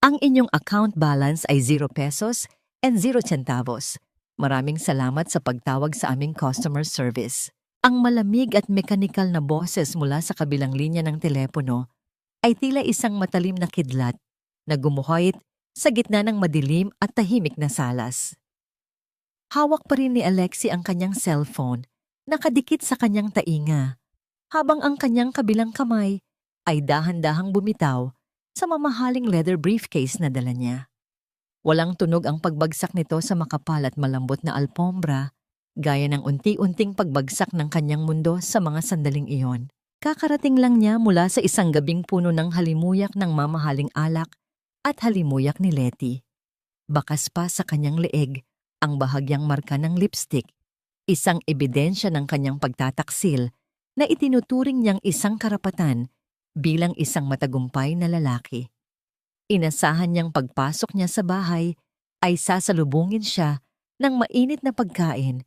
Ang inyong account balance ay 0 pesos and 0 centavos. Maraming salamat sa pagtawag sa aming customer service. Ang malamig at mekanikal na boses mula sa kabilang linya ng telepono ay tila isang matalim na kidlat na gumuhoyt sa gitna ng madilim at tahimik na salas. Hawak pa rin ni Alexi ang kanyang cellphone, nakadikit sa kanyang tainga, habang ang kanyang kabilang kamay ay dahan-dahang bumitaw sa mamahaling leather briefcase na dala niya. Walang tunog ang pagbagsak nito sa makapal at malambot na alpombra, gaya ng unti-unting pagbagsak ng kanyang mundo sa mga sandaling iyon. Kakarating lang niya mula sa isang gabing puno ng halimuyak ng mamahaling alak at halimuyak ni Letty. Bakas pa sa kanyang leeg ang bahagyang marka ng lipstick, isang ebidensya ng kanyang pagtataksil na itinuturing niyang isang karapatan bilang isang matagumpay na lalaki. Inasahan niyang pagpasok niya sa bahay ay sasalubungin siya ng mainit na pagkain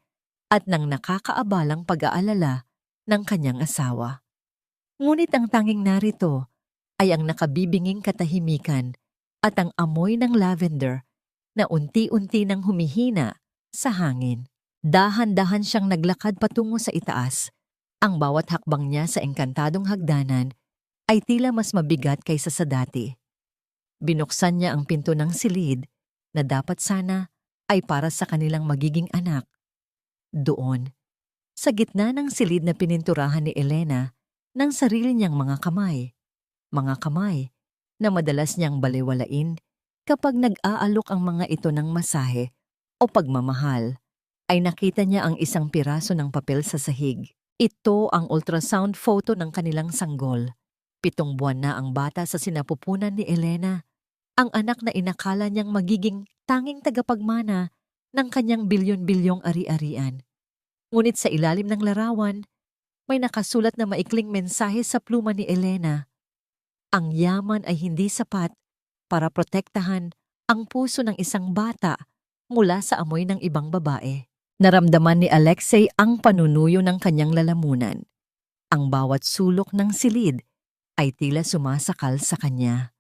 at ng nakakaabalang pag-aalala ng kanyang asawa. Ngunit ang tanging narito ay ang nakabibinging katahimikan at ang amoy ng lavender na unti-unti nang humihina sa hangin. Dahan-dahan siyang naglakad patungo sa itaas. Ang bawat hakbang niya sa engkantadong hagdanan ay tila mas mabigat kaysa sa dati. Binuksan niya ang pinto ng silid na dapat sana ay para sa kanilang magiging anak. Doon, sa gitna ng silid na pininturahan ni Elena ng sarili niyang mga kamay na madalas niyang balewalain kapag nag-aalok ang mga ito ng masahe o pagmamahal, ay nakita niya ang isang piraso ng papel sa sahig. Ito ang ultrasound photo ng kanilang sanggol. 7 buwan na ang bata sa sinapupunan ni Elena, ang anak na inakala niyang magiging tanging tagapagmana ng kanyang bilyon-bilyong ari-arian. Ngunit sa ilalim ng larawan, may nakasulat na maikling mensahe sa pluma ni Elena. Ang yaman ay hindi sapat para protektahan ang puso ng isang bata mula sa amoy ng ibang babae. Naramdaman ni Alexei ang panunuyo ng kanyang lalamunan. Ang bawat sulok ng silid ay tila sumasakal sa kanya.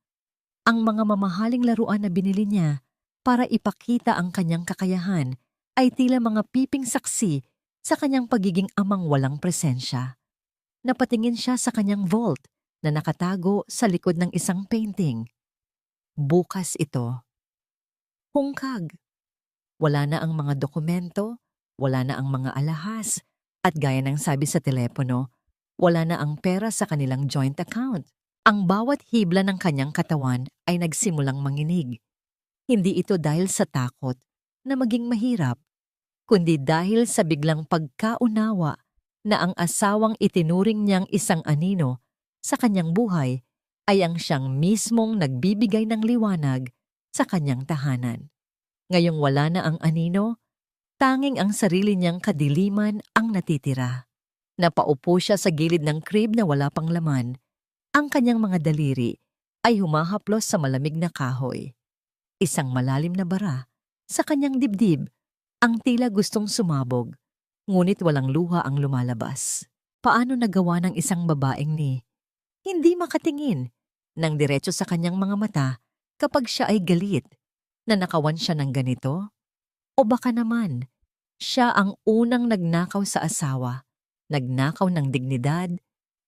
Ang mga mamahaling laruan na binili niya para ipakita ang kanyang kakayahan ay tila mga piping saksi sa kanyang pagiging amang walang presensya. Napatingin siya sa kanyang vault na nakatago sa likod ng isang painting. Bukas ito. Hungkag. Wala na ang mga dokumento, wala na ang mga alahas, at gaya ng sabi sa telepono, wala na ang pera sa kanilang joint account. Ang bawat hibla ng kanyang katawan ay nagsimulang manginig. Hindi ito dahil sa takot na maging mahirap, kundi dahil sa biglang pagkaunawa na ang asawang itinuring niyang isang anino sa kanyang buhay ay ang siyang mismong nagbibigay ng liwanag sa kanyang tahanan. Ngayong wala na ang anino, tanging ang sarili niyang kadiliman ang natitira. Napaupo siya sa gilid ng crib na wala pang laman. Ang kanyang mga daliri ay humahaplos sa malamig na kahoy. Isang malalim na bara sa kanyang dibdib, ang tila gustong sumabog, ngunit walang luha ang lumalabas. Paano nagawa ng isang babaeng hindi makatingin ng diretso sa kanyang mga mata kapag siya ay galit na nakawan siya ng ganito? O baka naman, siya ang unang nagnakaw sa asawa, nagnakaw ng dignidad,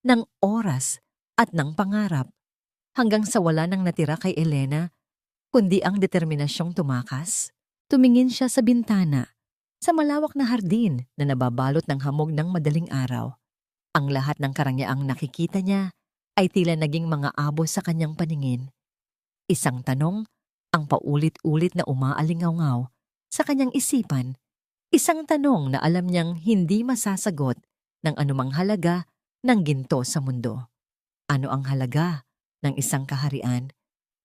ng oras at ng pangarap, hanggang sa wala nang natira kay Elena, kundi ang determinasyong tumakas. Tumingin siya sa bintana, sa malawak na hardin na nababalot ng hamog ng madaling araw. Ang lahat ng karangyang nakikita niya ay tila naging mga abo sa kanyang paningin. Isang tanong ang paulit-ulit na umaalingaw-ngaw sa kanyang isipan. Isang tanong na alam niyang hindi masasagot ng anumang halaga ng ginto sa mundo. Ano ang halaga ng isang kaharian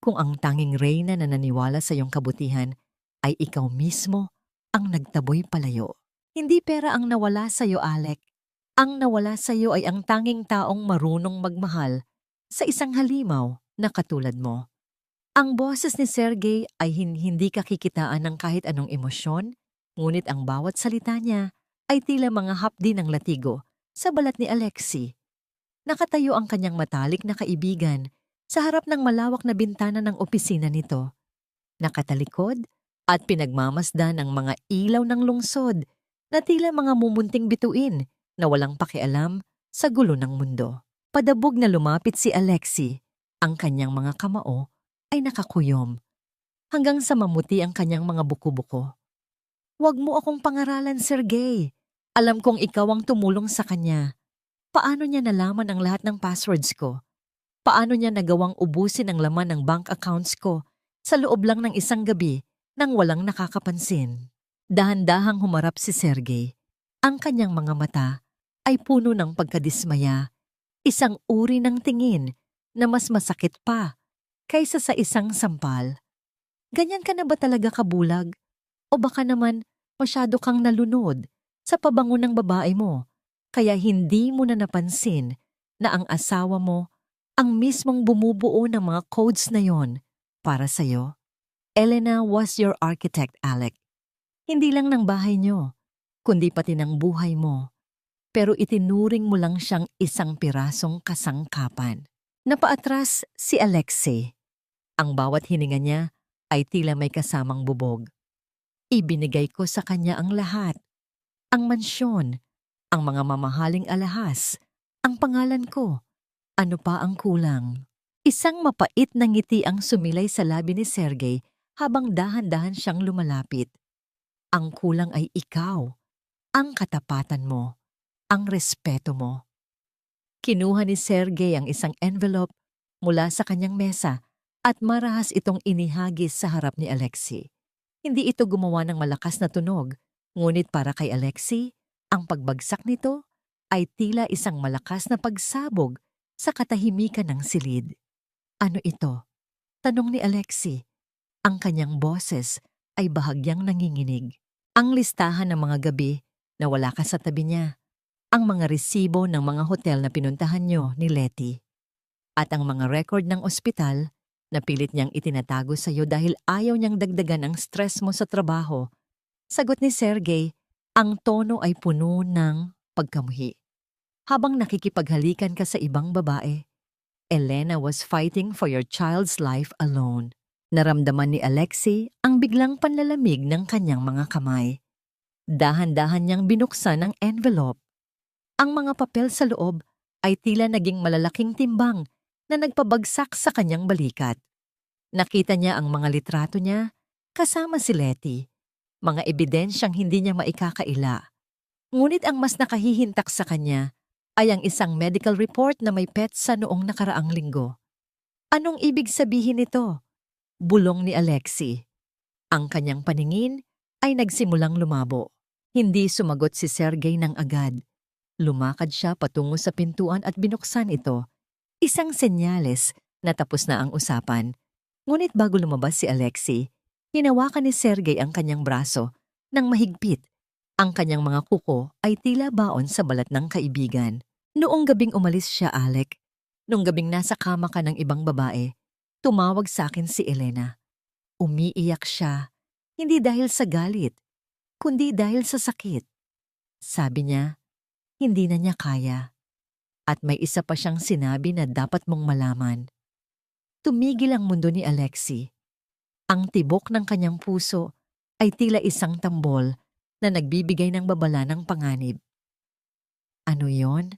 kung ang tanging reyna na naniwala sa iyong kabutihan ay ikaw mismo ang nagtaboy palayo? Hindi pera ang nawala sa iyo, Alec. Ang nawala sa iyo ay ang tanging taong marunong magmahal sa isang halimaw na katulad mo. Ang boses ni Sergey ay hindi kakikitaan ng kahit anong emosyon, ngunit ang bawat salita niya ay tila mga hapdi ng latigo sa balat ni Alexei. Nakatayo ang kanyang matalik na kaibigan Sa harap ng malawak na bintana ng opisina nito, nakatalikod at pinagmamasdan ang mga ilaw ng lungsod na tila mga mumunting bituin na walang pakialam sa gulo ng mundo. Padabog na lumapit si Alexei. Ang kanyang mga kamao ay nakakuyom hanggang sa mamuti ang kanyang mga buko-buko. "Huwag mo akong pangaralan, Sergey. Alam kong ikaw ang tumulong sa kanya. Paano niya nalaman ang lahat ng passwords ko? Paano niya nagawang ubusin ang laman ng bank accounts ko sa loob lang ng isang gabi nang walang nakakapansin?" Dahan-dahang humarap si Sergey. Ang kanyang mga mata ay puno ng pagkadismaya, isang uri ng tingin na mas masakit pa kaysa sa isang sampal. "Ganyan ka na ba talaga kabulag? O baka naman masyado kang nalunod sa pabango ng babae mo, kaya hindi mo na napansin na ang asawa mo ang mismong bumubuo ng mga codes na yon para sa'yo? Elena was your architect, Alec. Hindi lang ng bahay niyo, kundi pati ng buhay mo. Pero itinuring mo lang siyang isang pirasong kasangkapan." Napaatras si Alexei. Ang bawat hininga niya ay tila may kasamang bubog. "Ibinigay ko sa kanya ang lahat. Ang mansyon, ang mga mamahaling alahas, ang pangalan ko. Ano pa ang kulang?" Isang mapait na ngiti ang sumilay sa labi ni Sergey habang dahan-dahan siyang lumalapit. "Ang kulang ay ikaw, ang katapatan mo, ang respeto mo." Kinuha ni Sergey ang isang envelope mula sa kanyang mesa at marahas itong inihagis sa harap ni Alexei. Hindi ito gumawa ng malakas na tunog, ngunit para kay Alexei, ang pagbagsak nito ay tila isang malakas na pagsabog sa katahimikan ng silid. "Ano ito?" tanong ni Alexei. Ang kanyang boses ay bahagyang nanginginig. Ang listahan ng mga gabi na wala ka sa tabi niya. Ang mga resibo ng mga hotel na pinuntahan niyo ni Letty. At ang mga record ng ospital na pilit niyang itinatago sa iyo dahil ayaw niyang dagdagan ang stress mo sa trabaho. Sagot ni Sergey, ang tono ay puno ng pagkamuhi. Habang nakikipaghalikan ka sa ibang babae, Elena was fighting for your child's life alone. Naramdaman ni Alexei ang biglang panlalamig ng kanyang mga kamay. Dahan-dahan niyang binuksan ang envelope. Ang mga papel sa loob ay tila naging malalaking timbang na nagpabagsak sa kanyang balikat. Nakita niya ang mga litrato niya kasama si Letty, mga ebidensyang hindi niya maikakaila. Ngunit ang mas nakahihintak sa kanya ay ang isang medical report na may petsa noong nakaraang linggo. Anong ibig sabihin nito? Bulong ni Alexei. Ang kanyang paningin ay nagsimulang lumabo. Hindi sumagot si Sergey ng agad. Lumakad siya patungo sa pintuan at binuksan ito. Isang senyales na tapos na ang usapan. Ngunit bago lumabas si Alexei, hinawakan ni Sergey ang kanyang braso ng mahigpit. Ang kanyang mga kuko ay tila baon sa balat ng kaibigan. "Noong gabing umalis siya, Alec, noong gabing nasa kama ka ng ibang babae, tumawag sa akin si Elena. Umiiyak siya, hindi dahil sa galit, kundi dahil sa sakit. Sabi niya, hindi na niya kaya. At may isa pa siyang sinabi na dapat mong malaman." Tumigil ang mundo ni Alexei. Ang tibok ng kanyang puso ay tila isang tambol na nagbibigay ng babala ng panganib. "Ano yon?"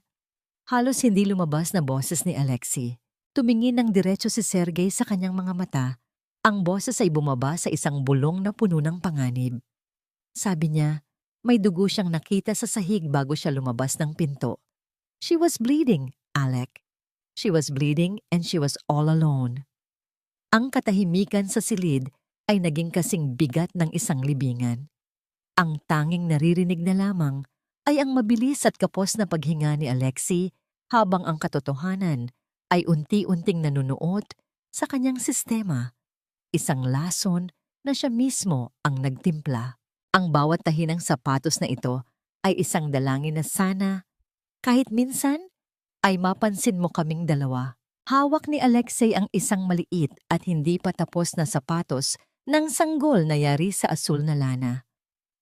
Halos hindi lumabas na boses ni Alexei. Tumingin ng diretso si Sergey sa kanyang mga mata. Ang boses ay bumaba sa isang bulong na puno ng panganib. Sabi niya, may dugo siyang nakita sa sahig bago siya lumabas ng pinto. She was bleeding, Alec. She was bleeding and she was all alone. Ang katahimikan sa silid ay naging kasing bigat ng isang libingan. Ang tanging naririnig na lamang ay ang mabilis at kapos na paghinga ni Alexei habang ang katotohanan ay unti-unting nanunuot sa kanyang sistema. Isang lason na siya mismo ang nagtimpla. Ang bawat tahi ng sapatos na ito ay isang dalangin na sana, kahit minsan, ay mapansin mo kaming dalawa. Hawak ni Alexei ang isang maliit at hindi pa tapos na sapatos ng sanggol na yari sa asul na lana.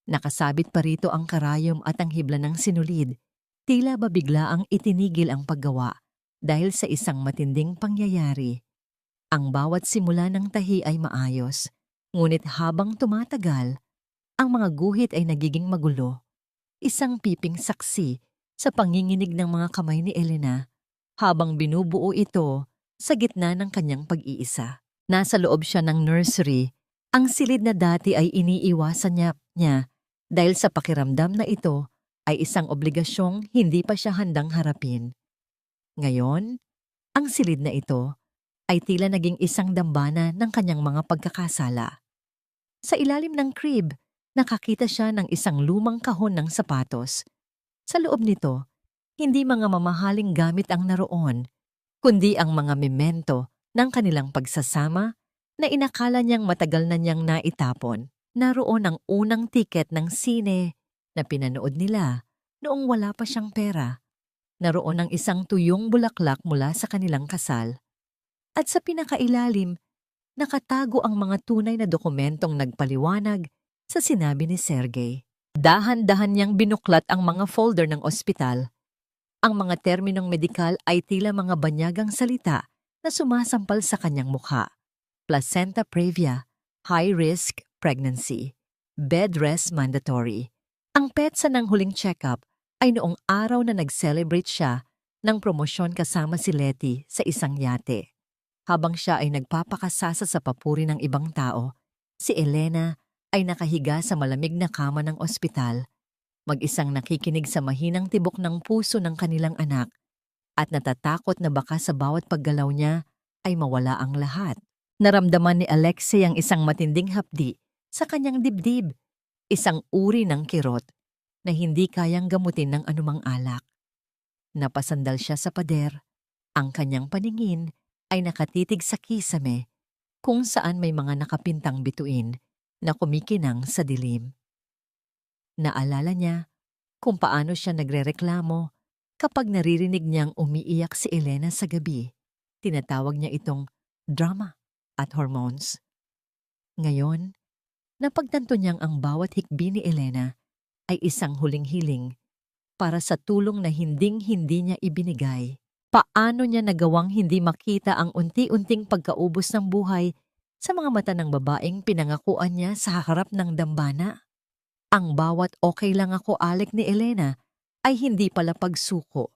Nakasabit pa rito ang karayom at ang hibla ng sinulid. Tila ba bigla ang itinigil ang paggawa dahil sa isang matinding pangyayari. Ang bawat simula ng tahi ay maayos, ngunit habang tumatagal, ang mga guhit ay nagiging magulo. Isang piping saksi sa panginginig ng mga kamay ni Elena habang binubuo ito sa gitna ng kanyang pag-iisa. Nasa loob siya ng nursery, ang silid na dati ay iniiwasan niya dahil sa pakiramdam na ito ay isang obligasyong hindi pa siya handang harapin. Ngayon, ang silid na ito ay tila naging isang dambana ng kanyang mga pagkakasala. Sa ilalim ng crib, nakakita siya ng isang lumang kahon ng sapatos. Sa loob nito, hindi mga mamahaling gamit ang naroon, kundi ang mga memento ng kanilang pagsasama na inakala niyang matagal na niyang naitapon. Naroon ang unang tiket ng sine na pinanood nila noong wala pa siyang pera. Naroon ang isang tuyong bulaklak mula sa kanilang kasal. At sa pinakailalim, nakatago ang mga tunay na dokumentong nagpaliwanag sa sinabi ni Sergey. Dahan-dahan niyang binuklat ang mga folder ng ospital. Ang mga terminong medikal ay tila mga banyagang salita na sumasampal sa kanyang mukha. Placenta previa, high-risk pregnancy, bed rest mandatory. Ang petsa ng huling check-up ay noong araw na nag-celebrate siya ng promosyon kasama si Letty sa isang yate. Habang siya ay nagpapakasasa sa papuri ng ibang tao, si Elena ay nakahiga sa malamig na kama ng ospital, mag-isang nakikinig sa mahinang tibok ng puso ng kanilang anak at natatakot na baka sa bawat paggalaw niya ay mawala ang lahat. Naramdaman ni Alexei ang isang matinding hapdi sa kanyang dibdib, isang uri ng kirot na hindi kayang gamutin ng anumang alak. Napasandal siya sa pader, ang kanyang paningin ay nakatitig sa kisame kung saan may mga nakapintang bituin na kumikinang sa dilim. Naalala niya kung paano siya nagrereklamo kapag naririnig niyang umiiyak si Elena sa gabi. Tinatawag niya itong drama at hormones. Ngayon, napagtanto niyang ang bawat hikbi ni Elena ay isang huling hiling para sa tulong na hinding-hindi niya ibinigay. Paano niya nagawang hindi makita ang unti-unting pagkaubos ng buhay sa mga mata ng babaeng pinangakuan niya sa harap ng dambana? Ang bawat okay lang ako alik ni Elena ay hindi pala pagsuko,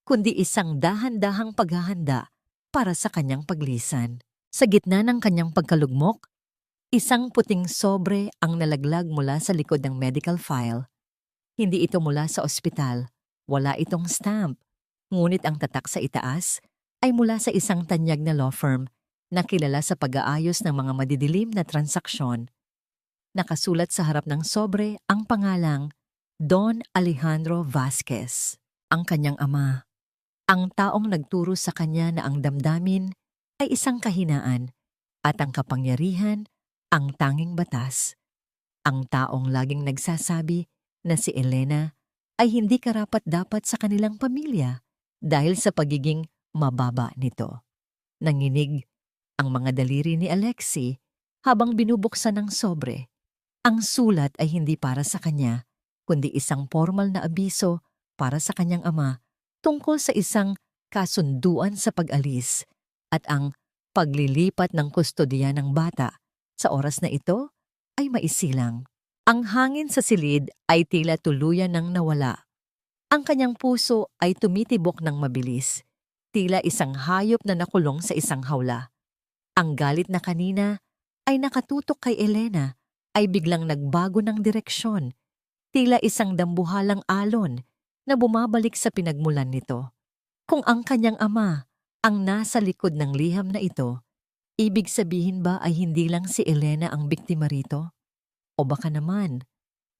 kundi isang dahan-dahang paghahanda para sa kanyang paglisan. Sa gitna ng kanyang pagkalugmok, isang puting sobre ang nalaglag mula sa likod ng medical file. Hindi ito mula sa ospital, wala itong stamp. Ngunit ang tatak sa itaas ay mula sa isang tanyag na law firm na kilala sa pag-aayos ng mga madidilim na transaksyon. Nakasulat sa harap ng sobre ang pangalang Don Alejandro Vasquez, ang kanyang ama. Ang taong nagturo sa kanya na ang damdamin ay isang kahinaan at ang kapangyarihan ang tanging batas. Ang taong laging nagsasabi na si Elena ay hindi karapat-dapat sa kanilang pamilya dahil sa pagiging mababa nito. Nanginig ang mga daliri ni Alexei habang binubuksan ng sobre. Ang sulat ay hindi para sa kanya, kundi isang formal na abiso para sa kanyang ama tungkol sa isang kasunduan sa pag-alis at ang paglilipat ng kustodiya ng bata. Sa oras na ito ay maisilang. Ang hangin sa silid ay tila tuluyan ng nawala. Ang kanyang puso ay tumitibok ng mabilis, tila isang hayop na nakulong sa isang hawla. Ang galit na kanina ay nakatutok kay Elena ay biglang nagbago ng direksyon, tila isang dambuhalang alon na bumabalik sa pinagmulan nito. Kung ang kanyang ama ang nasa likod ng liham na ito, ibig sabihin ba ay hindi lang si Elena ang biktima rito? O baka naman,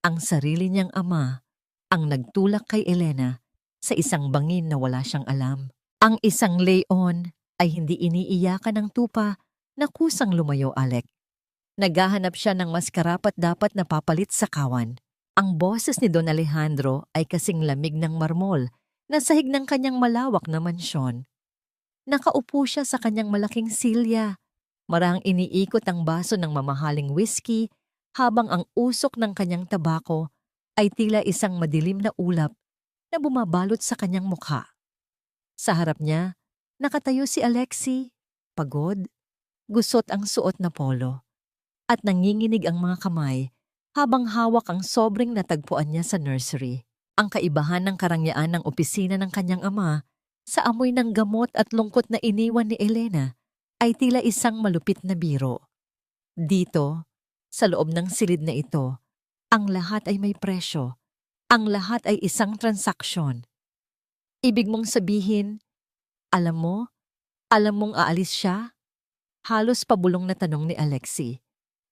ang sarili niyang ama ang nagtulak kay Elena sa isang bangin na wala siyang alam. Ang isang leon ay hindi iniiyakan ng tupa na kusang lumayo, Alec. Naghahanap siya ng mas karapat-dapat na papalit sa kawan. Ang boses ni Don Alejandro ay kasing lamig ng marmol na sahig ng kanyang malawak na mansyon. Nakaupo siya sa kanyang malaking silya. Marahang iniikot ang baso ng mamahaling whiskey habang ang usok ng kanyang tabako ay tila isang madilim na ulap na bumabalot sa kanyang mukha. Sa harap niya, nakatayo si Alexei, pagod, Gusot ang suot na polo at nanginginig ang mga kamay habang hawak ang sobrang natagpuan niya sa nursery. Ang kaibahan ng karangyaan ng opisina ng kanyang ama sa amoy ng gamot at lungkot na iniwan ni Elena ay tila isang malupit na biro. Dito, sa loob ng silid na ito, ang lahat ay may presyo. Ang lahat ay isang transaksyon. Ibig mong sabihin, alam mong aalis siya? Halos pabulong na tanong ni Alexi.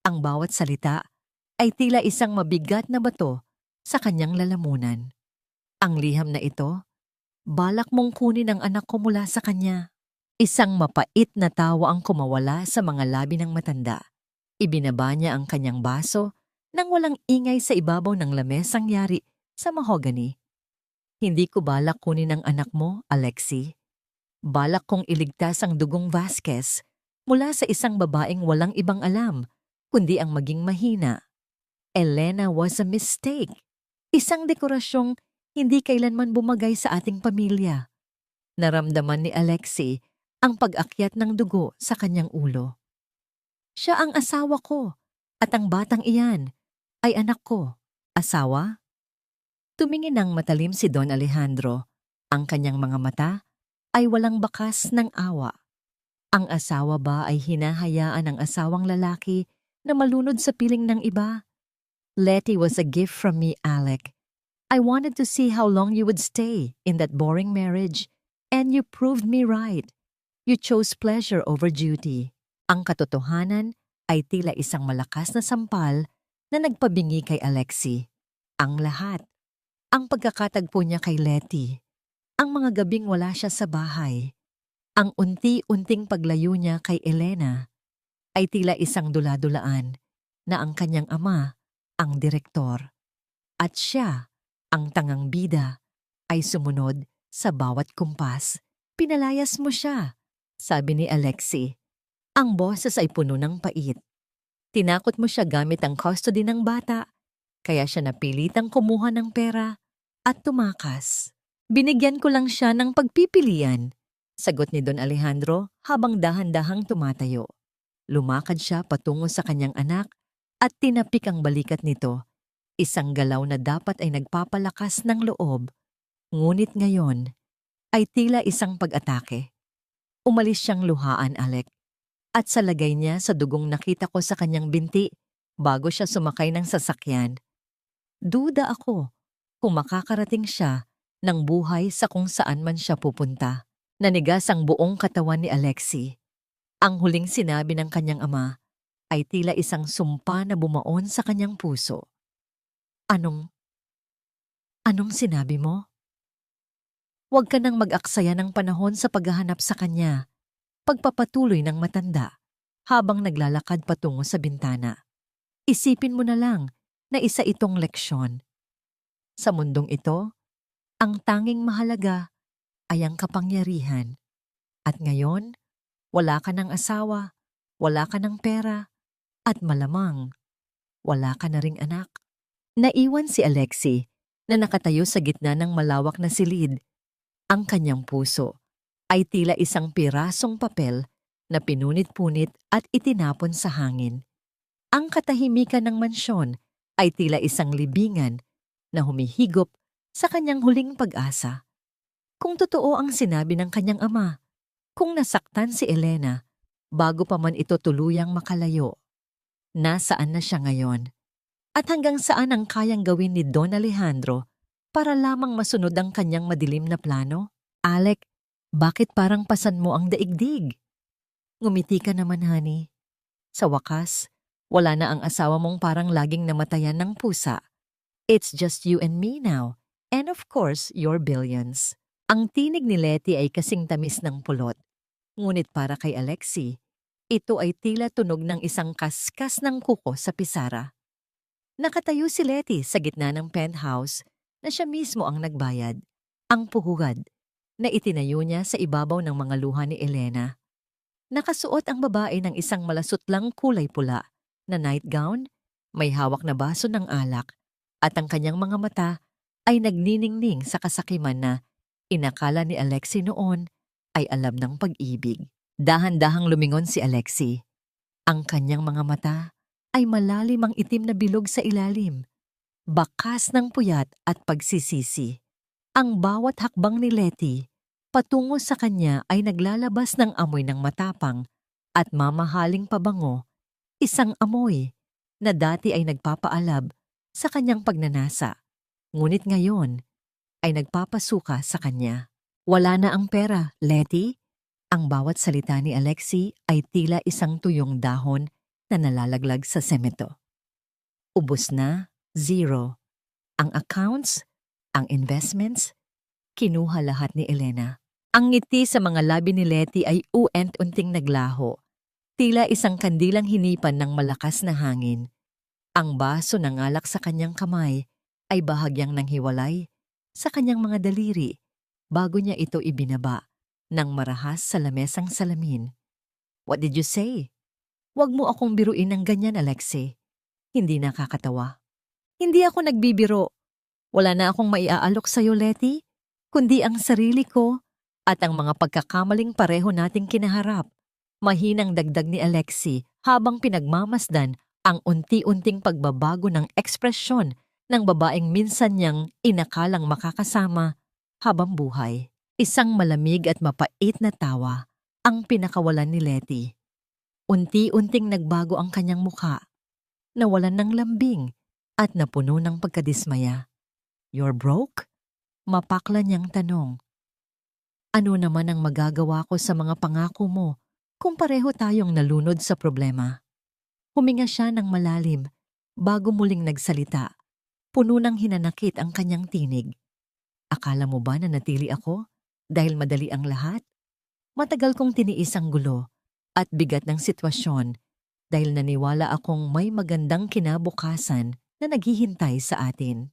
Ang bawat salita ay tila isang mabigat na bato sa kanyang lalamunan. Ang liham na ito, balak mong kunin ang anak ko mula sa kanya. Isang mapait na tawa ang kumawala sa mga labi ng matanda. Ibinaba niya ang kanyang baso nang walang ingay sa ibabaw ng lamesang yari sa mahogany. Hindi ko balak kunin ang anak mo, Alexi. Balak kong iligtas ang dugong Vasquez mula sa isang babaeng walang ibang alam, kundi ang maging mahina. Elena was a mistake. Isang dekorasyong hindi kailanman bumagay sa ating pamilya. Naramdaman ni Alexi ang pag-akyat ng dugo sa kanyang ulo. Siya ang asawa ko at ang batang iyan ay anak ko. Asawa? Tumingin ng matalim si Don Alejandro. Ang kanyang mga mata ay walang bakas ng awa. Ang asawa ba ay hinahayaan ng asawang lalaki na malunod sa piling ng iba? Letty was a gift from me, Alec. I wanted to see how long you would stay in that boring marriage, and you proved me right. You chose pleasure over duty. Ang katotohanan ay tila isang malakas na sampal na nagpabingi kay Alexi. Ang lahat. Ang pagkakatagpo niya kay Letty. Ang mga gabing wala siya sa bahay. Ang unti-unting paglayo niya kay Elena ay tila isang dula-dulaan na ang kanyang ama, ang direktor, at siya, ang tangang bida, ay sumunod sa bawat kumpas. Pinalayas mo siya, sabi ni Alexi. Ang boses ay puno ng pait. Tinakot mo siya gamit ang custody ng bata, kaya siya napilitang kumuha ng pera at tumakas. Binigyan ko lang siya ng pagpipilian, sagot ni Don Alejandro habang dahan-dahang tumatayo. Lumakad siya patungo sa kanyang anak at tinapik ang balikat nito. Isang galaw na dapat ay nagpapalakas ng loob, ngunit ngayon ay tila isang pag-atake. Umalis siyang luhaan, Alec, at sa lagay niya sa dugong nakita ko sa kanyang binti bago siya sumakay ng sasakyan. Duda ako kung makakarating siya ng buhay sa kung saan man siya pupunta. Nanigas ang buong katawan ni Alexi. Ang huling sinabi ng kanyang ama ay tila isang sumpa na bumaon sa kanyang puso. Anong sinabi mo? Huwag ka nang mag-aksaya ng panahon sa paghahanap sa kanya. Pagpapatuloy ng matanda habang naglalakad patungo sa bintana. Isipin mo na lang na isa itong leksyon. Sa mundong ito, ang tanging mahalaga ay ang kapangyarihan. At ngayon, wala ka ng asawa, wala ka ng pera, at malamang, wala ka na ring anak. Naiwan si Alexi na nakatayo sa gitna ng malawak na silid. Ang kanyang puso ay tila isang pirasong papel na pinunit-punit at itinapon sa hangin. Ang katahimikan ng mansyon ay tila isang libingan na humihigop sa kanyang huling pag-asa. Kung totoo ang sinabi ng kanyang ama, kung nasaktan si Elena bago pa man ito tuluyang makalayo, nasaan na siya ngayon? At hanggang saan ang kayang gawin ni Don Alejandro para lamang masunod ang kanyang madilim na plano? Alec, bakit parang pasan mo ang daigdig? Ngumiti ka naman, honey. Sa wakas, wala na ang asawa mong parang laging namatayan ng pusa. It's just you and me now, and of course, your billions. Ang tinig ni Letty ay kasing tamis ng pulot. Ngunit para kay Alexi, ito ay tila tunog ng isang kaskas ng kuko sa pisara. Nakatayo si Letty sa gitna ng penthouse na siya mismo ang nagbayad. Ang puhugad na itinayo niya sa ibabaw ng mga luha ni Elena. Nakasuot ang babae ng isang malasutlang kulay pula na nightgown, may hawak na baso ng alak, at ang kanyang mga mata ay nagniningning sa kasakiman na inakala ni Alexi noon ay alam ng pag-ibig. Dahan-dahang lumingon si Alexi. Ang kanyang mga mata ay malalim ang itim na bilog sa ilalim, bakas ng puyat at pagsisisi. Ang bawat hakbang ni Letty patungo sa kanya ay naglalabas ng amoy ng matapang at mamahaling pabango, isang amoy na dati ay nagpapaalab sa kanyang pagnanasa, ngunit ngayon ay nagpapasuka sa kanya. Wala na ang pera, Letty. Ang bawat salita ni Alexei ay tila isang tuyong dahon na nalalaglag sa semento. Ubus na, zero. Ang accounts, ang investments, kinuha lahat ni Elena. Ang ngiti sa mga labi ni Letty ay unting naglaho. Tila isang kandilang hinipan ng malakas na hangin. Ang baso ng alak sa kanyang kamay ay bahagyang nanghiwalay sa kanyang mga daliri bago niya ito ibinaba nang marahas sa lamesang salamin. What did you say? Huwag mo akong biruin ng ganyan, Alexei. Hindi nakakatawa. Hindi ako nagbibiro. Wala na akong maiaalok sa'yo, Letty, kundi ang sarili ko at ang mga pagkakamaling pareho nating kinaharap. Mahinang dagdag ni Alexei habang pinagmamasdan ang unti-unting pagbabago ng ekspresyon ng babaeng minsan niyang inakalang makakasama habang buhay. Isang malamig at mapait na tawa ang pinakawalan ni Letty. Unti-unting nagbago ang kanyang mukha, nawalan ng lambing at napuno ng pagkadismaya. You're broke? Mapakla niyang tanong. Ano naman ang magagawa ko sa mga pangako mo kung pareho tayong nalunod sa problema? Huminga siya ng malalim bago muling nagsalita. Puno ng hinanakit ang kanyang tinig. Akala mo ba na natili ako dahil madali ang lahat? Matagal kong tiniis ang gulo at bigat ng sitwasyon dahil naniwala akong may magandang kinabukasan na naghihintay sa atin.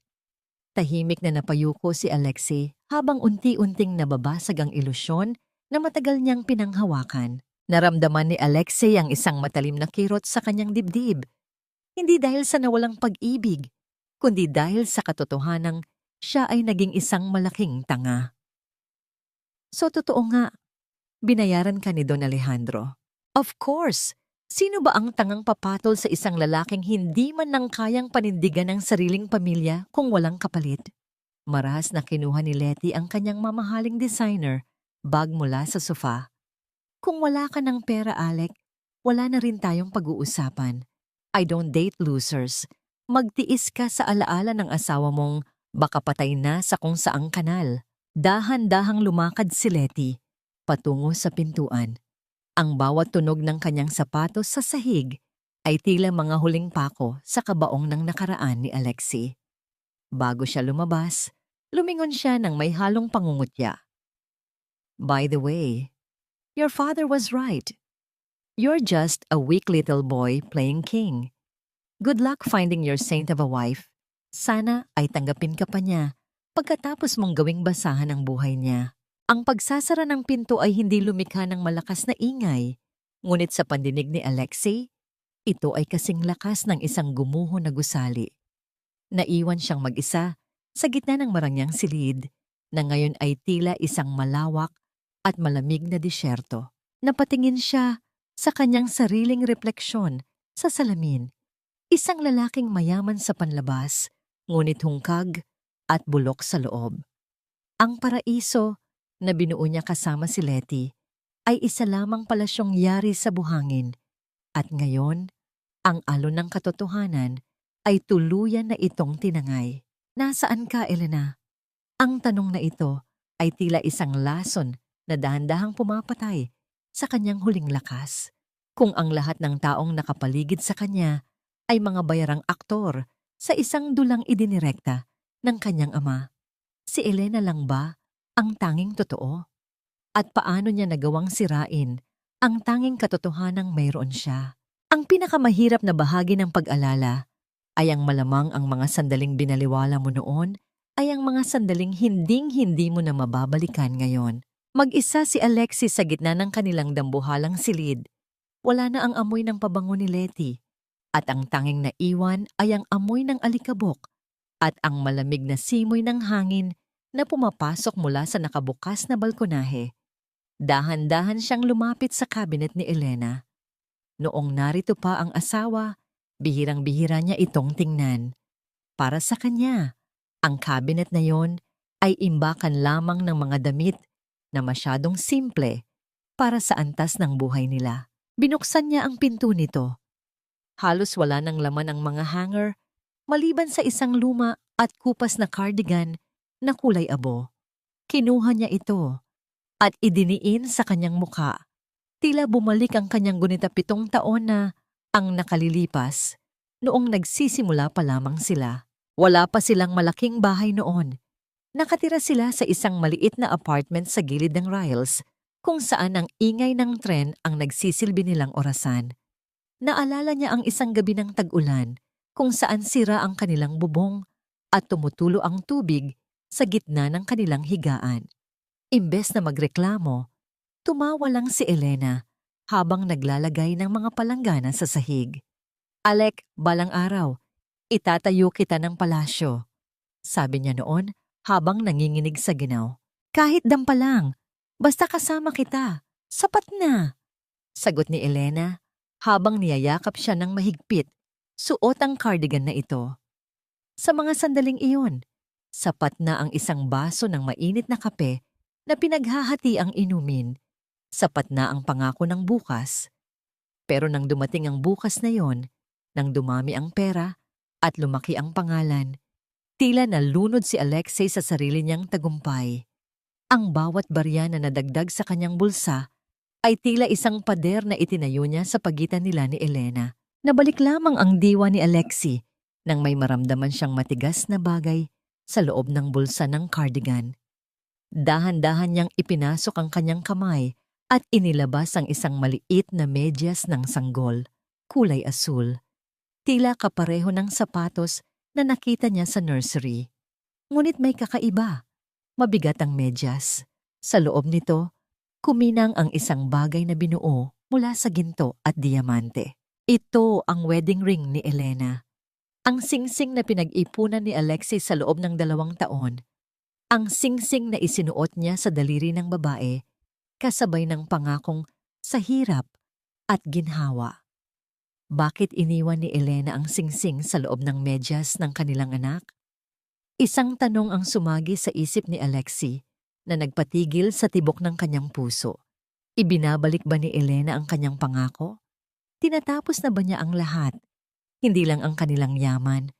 Tahimik na napayuko si Alexei habang unti-unting nababasag ang ilusyon na matagal niyang pinanghawakan. Naramdaman ni Alexei ang isang matalim na kirot sa kanyang dibdib. Hindi dahil sa nawalang pag-ibig, kundi dahil sa katotohanang siya ay naging isang malaking tanga. So totoo nga, binayaran ka ni Don Alejandro. Of course! Sino ba ang tangang papatol sa isang lalaking hindi man nang kayang panindigan ng sariling pamilya kung walang kapalit? Marahas na kinuha ni Letty ang kanyang mamahaling designer bag mula sa sofa. Kung wala ka ng pera, Alec, wala na rin tayong pag-uusapan. I don't date losers. Magtiis ka sa alaala ng asawa mong baka patay na sa kung saang kanal. Dahan-dahang lumakad si Letty patungo sa pintuan. Ang bawat tunog ng kanyang sapatos sa sahig ay tila mga huling pako sa kabaong ng nakaraan ni Alexei. Bago siya lumabas, lumingon siya ng may halong pangungutya. By the way, your father was right. You're just a weak little boy playing king. Good luck finding your saint of a wife. Sana ay tanggapin ka pa niya pagkatapos mong gawing basahan ang buhay niya. Ang pagsasara ng pinto ay hindi lumikha ng malakas na ingay, ngunit sa pandinig ni Alexei, ito ay kasing lakas ng isang gumuho na gusali. Naiwan siyang mag-isa sa gitna ng marangyang silid na ngayon ay tila isang malawak at malamig na disyerto. Napatingin siya sa kanyang sariling refleksyon sa salamin. Isang lalaking mayaman sa panlabas, ngunit hungkag at bulok sa loob. Ang paraiso na binuo niya kasama si Letty ay isa lamang pala siyang yari sa buhangin. At ngayon, ang alon ng katotohanan ay tuluyan na itong tinangay. Nasaan ka, Elena? Ang tanong na ito ay tila isang lason na dahan-dahang pumapatay sa kanyang huling lakas. Kung ang lahat ng taong nakapaligid sa kanya ay mga bayarang aktor sa isang dulang idinirekta ng kanyang ama, si Elena lang ba ang tanging totoo? At paano niya nagawang sirain ang tanging katotohanang mayroon siya? Ang pinakamahirap na bahagi ng pag-alala ay ang malamang ang mga sandaling binaliwala mo noon ay ang mga sandaling hinding-hindi mo na mababalikan ngayon. Mag-isa si Alexis sa gitna ng kanilang dambuhalang silid. Wala na ang amoy ng pabango ni Letty at ang tanging naiwan ay ang amoy ng alikabok at ang malamig na simoy ng hangin na pumapasok mula sa nakabukas na balkonahe. Dahan-dahan siyang lumapit sa cabinet ni Elena. Noong narito pa ang asawa, bihirang-bihira niya itong tingnan. Para sa kanya, ang cabinet na yon ay imbakan lamang ng mga damit na masyadong simple para sa antas ng buhay nila. Binuksan niya ang pinto nito. Halos wala ng laman ang mga hanger, maliban sa isang luma at kupas na cardigan na kulay abo. Kinuha niya ito at idiniin sa kanyang muka. Tila bumalik ang kanyang gunita 7 taon na ang nakalilipas noong nagsisimula pa lamang sila. Wala pa silang malaking bahay noon. Nakatira sila sa isang maliit na apartment sa gilid ng rails kung saan ang ingay ng tren ang nagsisilbi nilang orasan. Naalala niya ang isang gabi ng tag-ulan kung saan sira ang kanilang bubong at tumutulo ang tubig sa gitna ng kanilang higaan. Imbes na magreklamo, tumawa lang si Elena habang naglalagay ng mga palanggana sa sahig. "Alec, balang araw, itatayo kita ng palasyo," sabi niya noon habang nanginginig sa ginaw. "Kahit dampa lang, basta kasama kita, sapat na," sagot ni Elena habang niyayakap siya ng mahigpit, suot ang cardigan na ito. Sa mga sandaling iyon, sapat na ang isang baso ng mainit na kape na pinaghahati ang inumin. Sapat na ang pangako ng bukas. Pero nang dumating ang bukas na yon, nang dumami ang pera at lumaki ang pangalan, tila nalunod si Alexei sa sarili niyang tagumpay. Ang bawat barya na nadagdag sa kanyang bulsa ay tila isang pader na itinayo niya sa pagitan nila ni Elena. Nabalik lamang ang diwa ni Alexei nang may maramdaman siyang matigas na bagay sa loob ng bulsa ng cardigan. Dahan-dahan niyang ipinasok ang kanyang kamay at inilabas ang isang maliit na medyas ng sanggol, kulay asul. Tila kapareho ng sapatos na nakita niya sa nursery. Ngunit may kakaiba. Mabigat ang medyas. Sa loob nito, kuminang ang isang bagay na binuo mula sa ginto at diamante. Ito ang wedding ring ni Elena. Ang singsing na pinag-ipunan ni Alexei sa loob ng 2 taon. Ang singsing na isinuot niya sa daliri ng babae, kasabay ng pangakong sa hirap at ginhawa. Bakit iniwan ni Elena ang singsing sa loob ng medyas ng kanilang anak? Isang tanong ang sumagi sa isip ni Alexei na nagpatigil sa tibok ng kanyang puso. Ibinabalik ba ni Elena ang kanyang pangako? Tinatapos na ba niya ang lahat? Hindi lang ang kanilang yaman,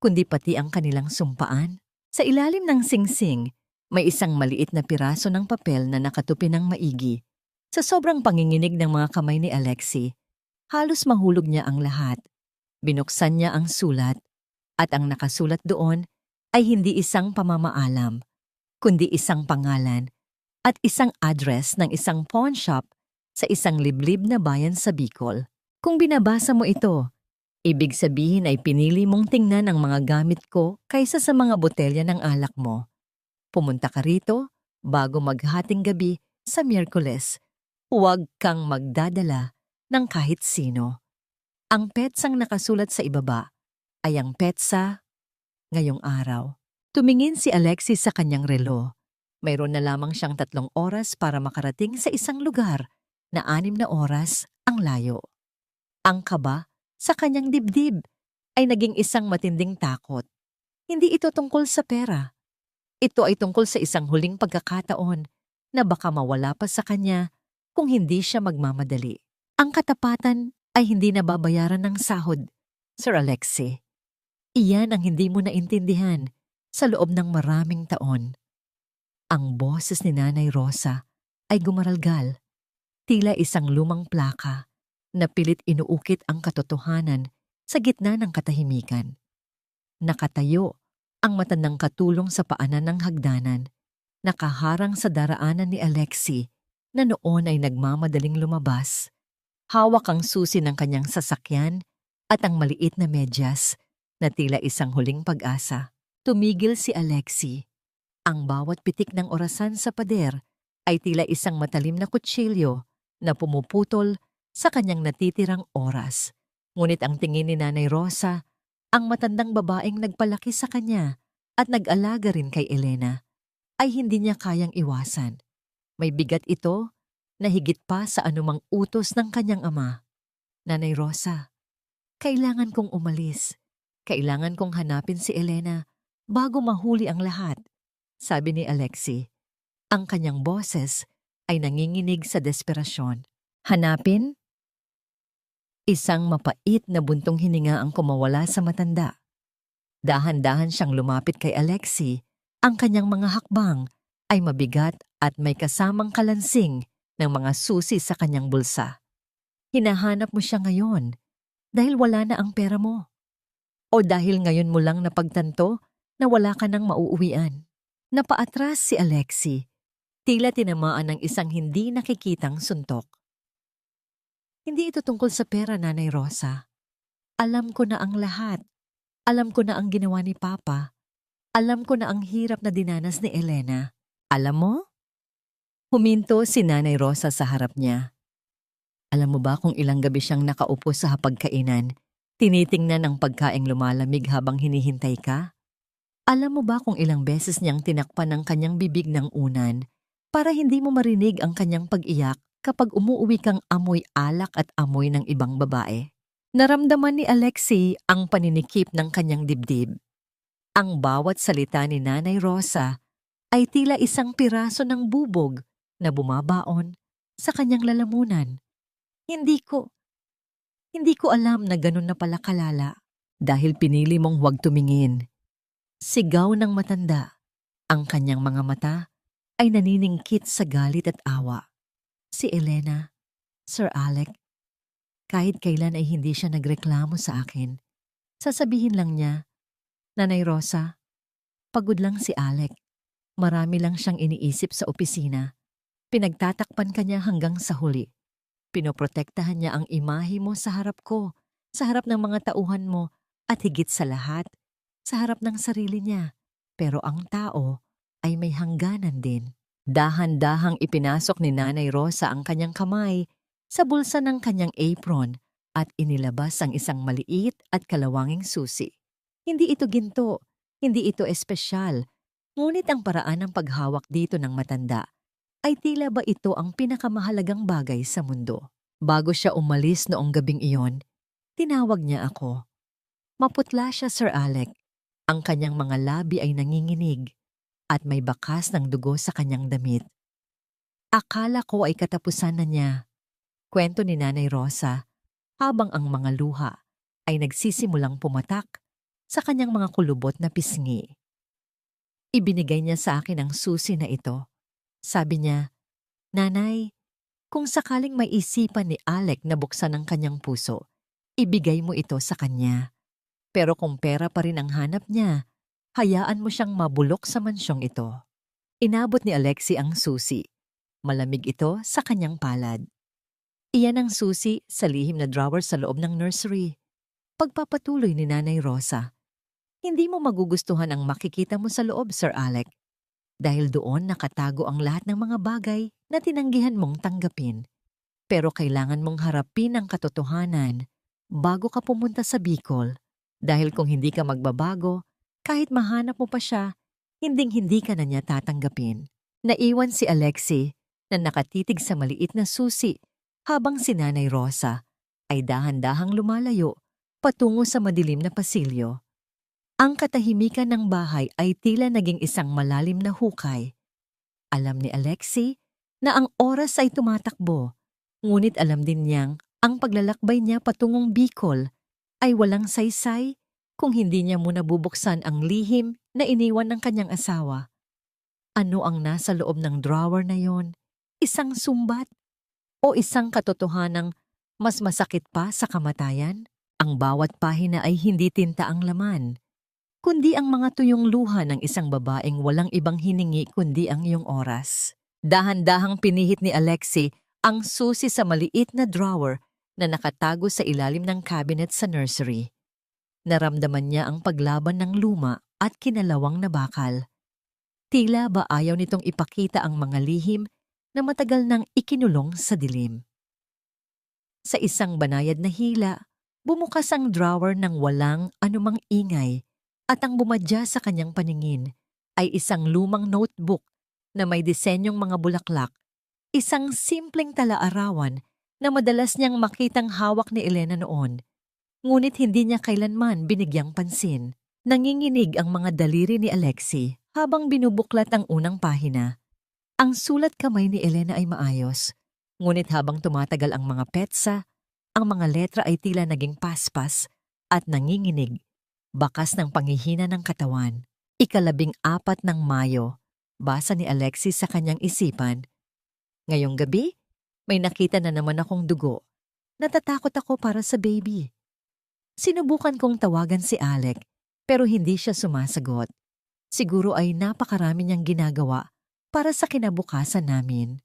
kundi pati ang kanilang sumpaan? Sa ilalim ng singsing, may isang maliit na piraso ng papel na nakatupi ng maigi. Sa sobrang panginginig ng mga kamay ni Alexei, halos mahulog niya ang lahat. Binuksan niya ang sulat at ang nakasulat doon ay hindi isang pamamaalam, kundi isang pangalan at isang address ng isang pawn shop sa isang liblib na bayan sa Bicol. Kung binabasa mo ito, ibig sabihin ay pinili mong tingnan ang mga gamit ko kaysa sa mga botelya ng alak mo. Pumunta ka rito bago maghating gabi sa Miyerkules. Huwag kang magdadala ng kahit sino. Ang petsang nakasulat sa ibaba ay ang petsa ngayong araw. Tumingin si Alexis sa kanyang relo. Mayroon na lamang siyang 3 oras para makarating sa isang lugar na 6 na oras ang layo. Ang kaba sa kanyang dibdib ay naging isang matinding takot. Hindi ito tungkol sa pera. Ito ay tungkol sa isang huling pagkakataon na baka mawala pa sa kanya kung hindi siya magmamadali. Ang katapatan ay hindi nababayaran ng sahod, Sir Alexei. Iyan ang hindi mo naintindihan sa loob ng maraming taon. Ang boses ni Nanay Rosa ay gumaralgal, tila isang lumang plaka na pilit inuukit ang katotohanan sa gitna ng katahimikan. Nakatayo ang matandang katulong sa paanan ng hagdanan, nakaharang sa daraanan ni Alexei na noon ay nagmamadaling lumabas. Hawak ang susi ng kanyang sasakyan at ang maliit na medyas na tila isang huling pag-asa. Tumigil si Alexei. Ang bawat pitik ng orasan sa pader ay tila isang matalim na kutsilyo na pumuputol sa kanyang natitirang oras. Ngunit ang tingin ni Nanay Rosa, ang matandang babaeng nagpalaki sa kanya at nag-alaga rin kay Elena, ay hindi niya kayang iwasan. May bigat ito na higit pa sa anumang utos ng kanyang ama. Nanay Rosa, kailangan kong umalis. Kailangan kong hanapin si Elena bago mahuli ang lahat, sabi ni Alexi. Ang kanyang boses ay nanginginig sa desperasyon. Hanapin? Isang mapait na buntong hininga ang kumawala sa matanda. Dahan-dahan siyang lumapit kay Alexi. Ang kanyang mga hakbang ay mabigat at may kasamang kalansing ng mga susi sa kanyang bulsa. Hinahanap mo siya ngayon dahil wala na ang pera mo. O dahil ngayon mo lang napagtanto na wala ka nang mauuwian. Napaatras si Alexi, tila tinamaan ng isang hindi nakikitang suntok. Hindi ito tungkol sa pera, Nanay Rosa. Alam ko na ang lahat. Alam ko na ang ginawa ni Papa. Alam ko na ang hirap na dinanas ni Elena. Alam mo? Huminto si Nanay Rosa sa harap niya. Alam mo ba kung ilang gabi siyang nakaupo sa hapagkainan, tinitingnan ang pagkaing lumalamig habang hinihintay ka? Alam mo ba kung ilang beses niyang tinakpan ang kanyang bibig ng unan para hindi mo marinig ang kanyang pag-iyak kapag umuuwi kang amoy alak at amoy ng ibang babae? Naramdaman ni Alexi ang paninikip ng kanyang dibdib. Ang bawat salita ni Nanay Rosa ay tila isang piraso ng bubog na bumabaon sa kanyang lalamunan. Hindi ko alam na ganun na pala kalala dahil pinili mong huwag tumingin. Sigaw ng matanda. Ang kanyang mga mata ay naniningkit sa galit at awa. Si Elena, Sir Alec, kahit kailan ay hindi siya nagreklamo sa akin. Sasabihin lang niya, Nanay Rosa, pagod lang si Alec. Marami lang siyang iniisip sa opisina. Pinagtatakpan ka niya hanggang sa huli. Pinoprotektahan niya ang imahe mo sa harap ko, sa harap ng mga tauhan mo, at higit sa lahat, sa harap ng sarili niya. Pero ang tao ay may hangganan din. Dahan-dahang ipinasok ni Nanay Rosa ang kanyang kamay sa bulsa ng kanyang apron at inilabas ang isang maliit at kalawanging susi. Hindi ito ginto, hindi ito espesyal, ngunit ang paraan ng paghawak dito ng matanda ay tila ba ito ang pinakamahalagang bagay sa mundo. Bago siya umalis noong gabing iyon, tinawag niya ako. Maputla siya, Sir Alec. Ang kanyang mga labi ay nanginginig at may bakas ng dugo sa kanyang damit. Akala ko ay katapusan na niya. Kwento ni Nanay Rosa habang ang mga luha ay nagsisimulang pumatak sa kanyang mga kulubot na pisngi. Ibinigay niya sa akin ang susi na ito. Sabi niya, Nanay, kung sakaling may isipan ni Alec na buksan ang kanyang puso, ibigay mo ito sa kanya. Pero kung pera pa rin ang hanap niya, hayaan mo siyang mabulok sa mansyong ito. Inabot ni Alexi ang susi. Malamig ito sa kanyang palad. Iyan ang susi sa lihim na drawer sa loob ng nursery. Pagpapatuloy ni Nanay Rosa, hindi mo magugustuhan ang makikita mo sa loob, Sir Alec. Dahil doon nakatago ang lahat ng mga bagay na tinanggihan mong tanggapin. Pero kailangan mong harapin ang katotohanan bago ka pumunta sa Bicol. Dahil kung hindi ka magbabago, kahit mahanap mo pa siya, hinding-hindi ka na niya tatanggapin. Naiwan si Alexi na nakatitig sa maliit na susi habang si Nanay Rosa ay dahan-dahang lumalayo patungo sa madilim na pasilyo. Ang katahimikan ng bahay ay tila naging isang malalim na hukay. Alam ni Alexi na ang oras ay tumatakbo, ngunit alam din niyang ang paglalakbay niya patungong Bicol ay walang saysay kung hindi niya muna bubuksan ang lihim na iniwan ng kanyang asawa. Ano ang nasa loob ng drawer na yon? Isang sumbat? O isang katotohanang mas masakit pa sa kamatayan? Ang bawat pahina ay hindi tinta ang laman, kundi ang mga tuyong luha ng isang babaeng walang ibang hiningi kundi ang iyong oras. Dahan-dahang pinihit ni Alexi ang susi sa maliit na drawer na nakatago sa ilalim ng cabinet sa nursery. Naramdaman niya ang paglaban ng luma at kinalawang na bakal. Tila ba ayaw nitong ipakita ang mga lihim na matagal nang ikinulong sa dilim. Sa isang banayad na hila, bumukas ang drawer ng walang anumang ingay. At ang bumadya sa kanyang paningin ay isang lumang notebook na may disenyong mga bulaklak, isang simpleng talaarawan na madalas niyang makitang hawak ni Elena noon, ngunit hindi niya kailanman binigyang pansin. Nanginginig ang mga daliri ni Alexi habang binubuklat ang unang pahina. Ang sulat kamay ni Elena ay maayos, ngunit habang tumatagal ang mga petsa, ang mga letra ay tila naging paspas at nanginginig, bakas ng panghihina ng katawan. 14 ng Mayo, basa ni Alexi sa kanyang isipan. Ngayong gabi, may nakita na naman akong dugo. Natatakot ako para sa baby. Sinubukan kong tawagan si Alec, pero hindi siya sumasagot. Siguro ay napakarami niyang ginagawa para sa kinabukasan namin.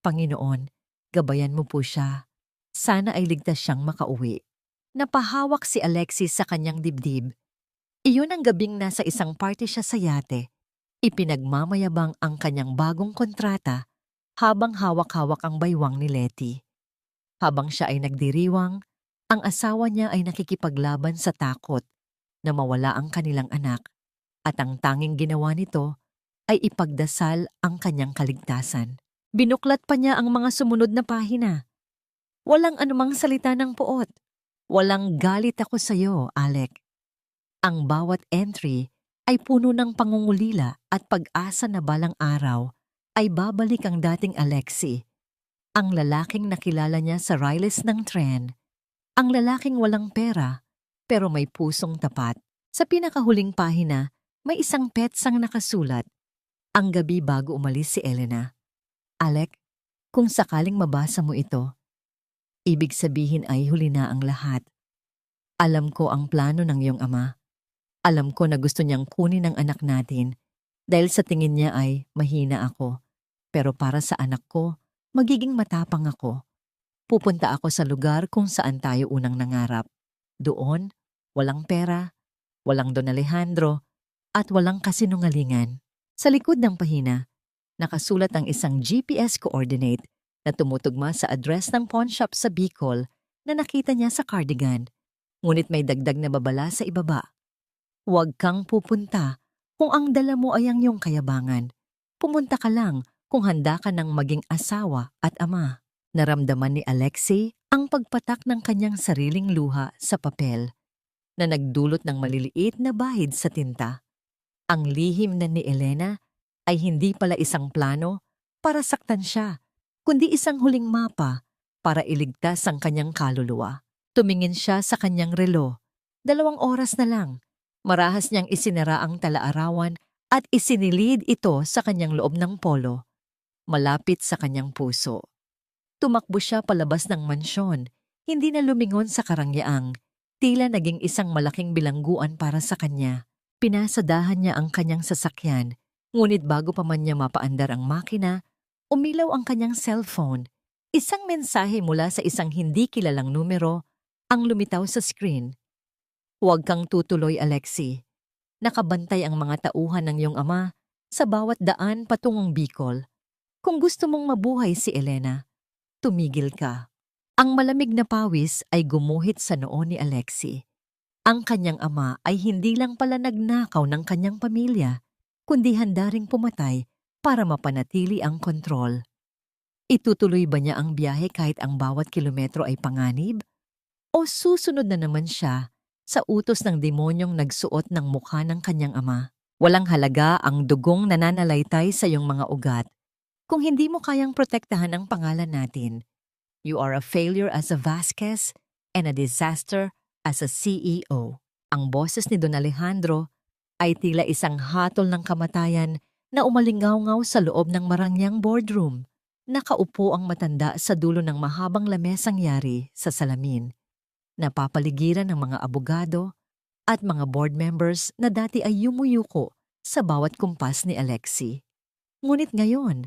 Panginoon, gabayan mo po siya. Sana ay ligtas siyang makauwi. Napahawak si Alexis sa kanyang dibdib. Iyon ang gabing nasa isang party siya sa yate. Ipinagmamayabang ang kanyang bagong kontrata habang hawak-hawak ang baywang ni Letty. Habang siya ay nagdiriwang, ang asawa niya ay nakikipaglaban sa takot na mawala ang kanilang anak, at ang tanging ginawa nito ay ipagdasal ang kanyang kaligtasan. Binuklat pa niya ang mga sumunod na pahina. Walang anumang salita ng puot. Walang galit ako sa iyo, Alec. Ang bawat entry ay puno ng pangungulila at pag-asa na balang araw ay babalik ang dating Alexi. Ang lalaking nakilala niya sa riles ng tren. Ang lalaking walang pera pero may pusong tapat. Sa pinakahuling pahina, may isang petsang nakasulat. Ang gabi bago umalis si Elena. Alec, kung sakaling mabasa mo ito, ibig sabihin ay huli na ang lahat. Alam ko ang plano ng iyong ama. Alam ko na gusto niyang kunin ang anak natin dahil sa tingin niya ay mahina ako. Pero para sa anak ko, magiging matapang ako. Pupunta ako sa lugar kung saan tayo unang nangarap. Doon, walang pera, walang Don Alejandro, at walang kasinungalingan. Sa likod ng pahina, nakasulat ang isang GPS coordinate na tumutugma sa address ng pawn shop sa Bicol na nakita niya sa cardigan. Ngunit may dagdag na babala sa ibaba. Huwag kang pupunta kung ang dala mo ay ang iyong kayabangan. Pumunta ka lang kung handa ka ng maging asawa at ama. Naramdaman ni Alexei ang pagpatak ng kanyang sariling luha sa papel na nagdulot ng maliliit na bahid sa tinta. Ang lihim na ni Elena ay hindi pala isang plano para saktan siya, kundi isang huling mapa para iligtas ang kanyang kaluluwa. Tumingin siya sa kanyang relo. 2 oras na lang. Marahas niyang isinara ang talaarawan at isinilid ito sa kanyang loob ng polo, malapit sa kanyang puso. Tumakbo siya palabas ng mansyon, hindi na lumingon sa karangyaang, tila naging isang malaking bilangguan para sa kanya. Pinasadahan niya ang kanyang sasakyan, ngunit bago pa man niya mapaandar ang makina, umilaw ang kanyang cellphone. Isang mensahe mula sa isang hindi kilalang numero ang lumitaw sa screen. Huwag kang tutuloy, Alexi. Nakabantay ang mga tauhan ng iyong ama sa bawat daan patungong Bicol. Kung gusto mong mabuhay si Elena, tumigil ka. Ang malamig na pawis ay gumuhit sa noo ni Alexi. Ang kanyang ama ay hindi lang pala nagnakaw ng kanyang pamilya, kundi handa ring pumatay para mapanatili ang kontrol. Itutuloy ba niya ang biyahe kahit ang bawat kilometro ay panganib? O susunod na naman siya sa utos ng demonyong nagsuot ng mukha ng kanyang ama? Walang halaga ang dugong nananalaytay sa iyong mga ugat kung hindi mo kayang protektahan ang pangalan natin. You are a failure as a Vasquez and a disaster as a CEO. Ang boses ni Don Alejandro ay tila isang hatol ng kamatayan na umalingaw-ngaw sa loob ng marangyang boardroom. Nakaupo ang matanda sa dulo ng mahabang lamesang yari sa salamin. Napapaligiran ng mga abogado at mga board members na dati ay yumuyuko sa bawat kumpas ni Alexi. Ngunit ngayon,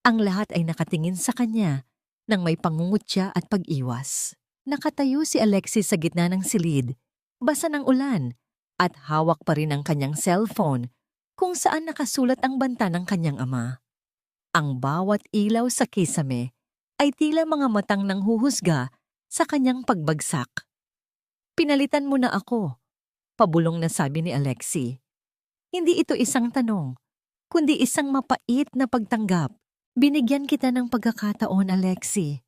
ang lahat ay nakatingin sa kanya nang may pangungutya at pag-iwas. Nakatayo si Alexi sa gitna ng silid, basa ng ulan, at hawak pa rin ang kanyang cellphone kung saan nakasulat ang banta ng kanyang ama. Ang bawat ilaw sa kisame ay tila mga matang nanghuhusga sa kanyang pagbagsak. Pinalitan mo na ako, pabulong na sabi ni Alexi. Hindi ito isang tanong, kundi isang mapait na pagtanggap. Binigyan kita ng pagkakataon, Alexi.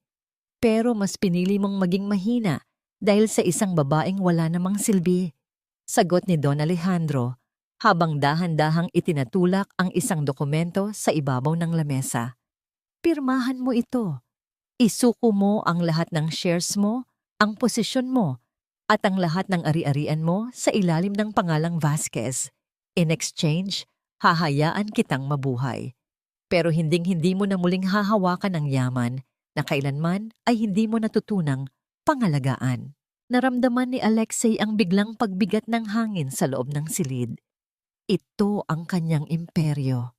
Pero mas pinili mong maging mahina dahil sa isang babaeng wala namang silbi. Sagot ni Don Alejandro habang dahan-dahang itinatulak ang isang dokumento sa ibabaw ng lamesa. Pirmahan mo ito. Isuko mo ang lahat ng shares mo, ang posisyon mo, at ang lahat ng ari-arian mo sa ilalim ng pangalang Vasquez. In exchange, hahayaan kitang mabuhay. Pero hinding-hindi mo na muling hahawakan ang yaman na kailanman ay hindi mo natutunang pangalagaan. Naramdaman ni Alexei ang biglang pagbigat ng hangin sa loob ng silid. Ito ang kanyang imperyo.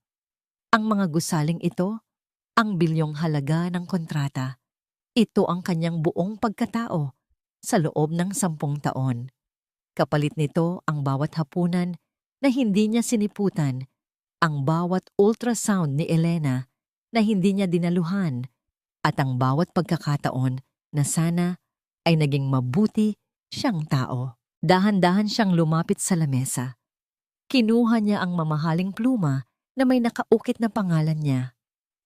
Ang mga gusaling ito, ang bilyong halaga ng kontrata. Ito ang kanyang buong pagkatao sa loob ng 10 taon. Kapalit nito ang bawat hapunan na hindi niya siniputan, ang bawat ultrasound ni Elena na hindi niya dinaluhan, at ang bawat pagkakataon na sana ay naging mabuti siyang tao. Dahan-dahan siyang lumapit sa lamesa. Kinuha niya ang mamahaling pluma na may nakaukit na pangalan niya.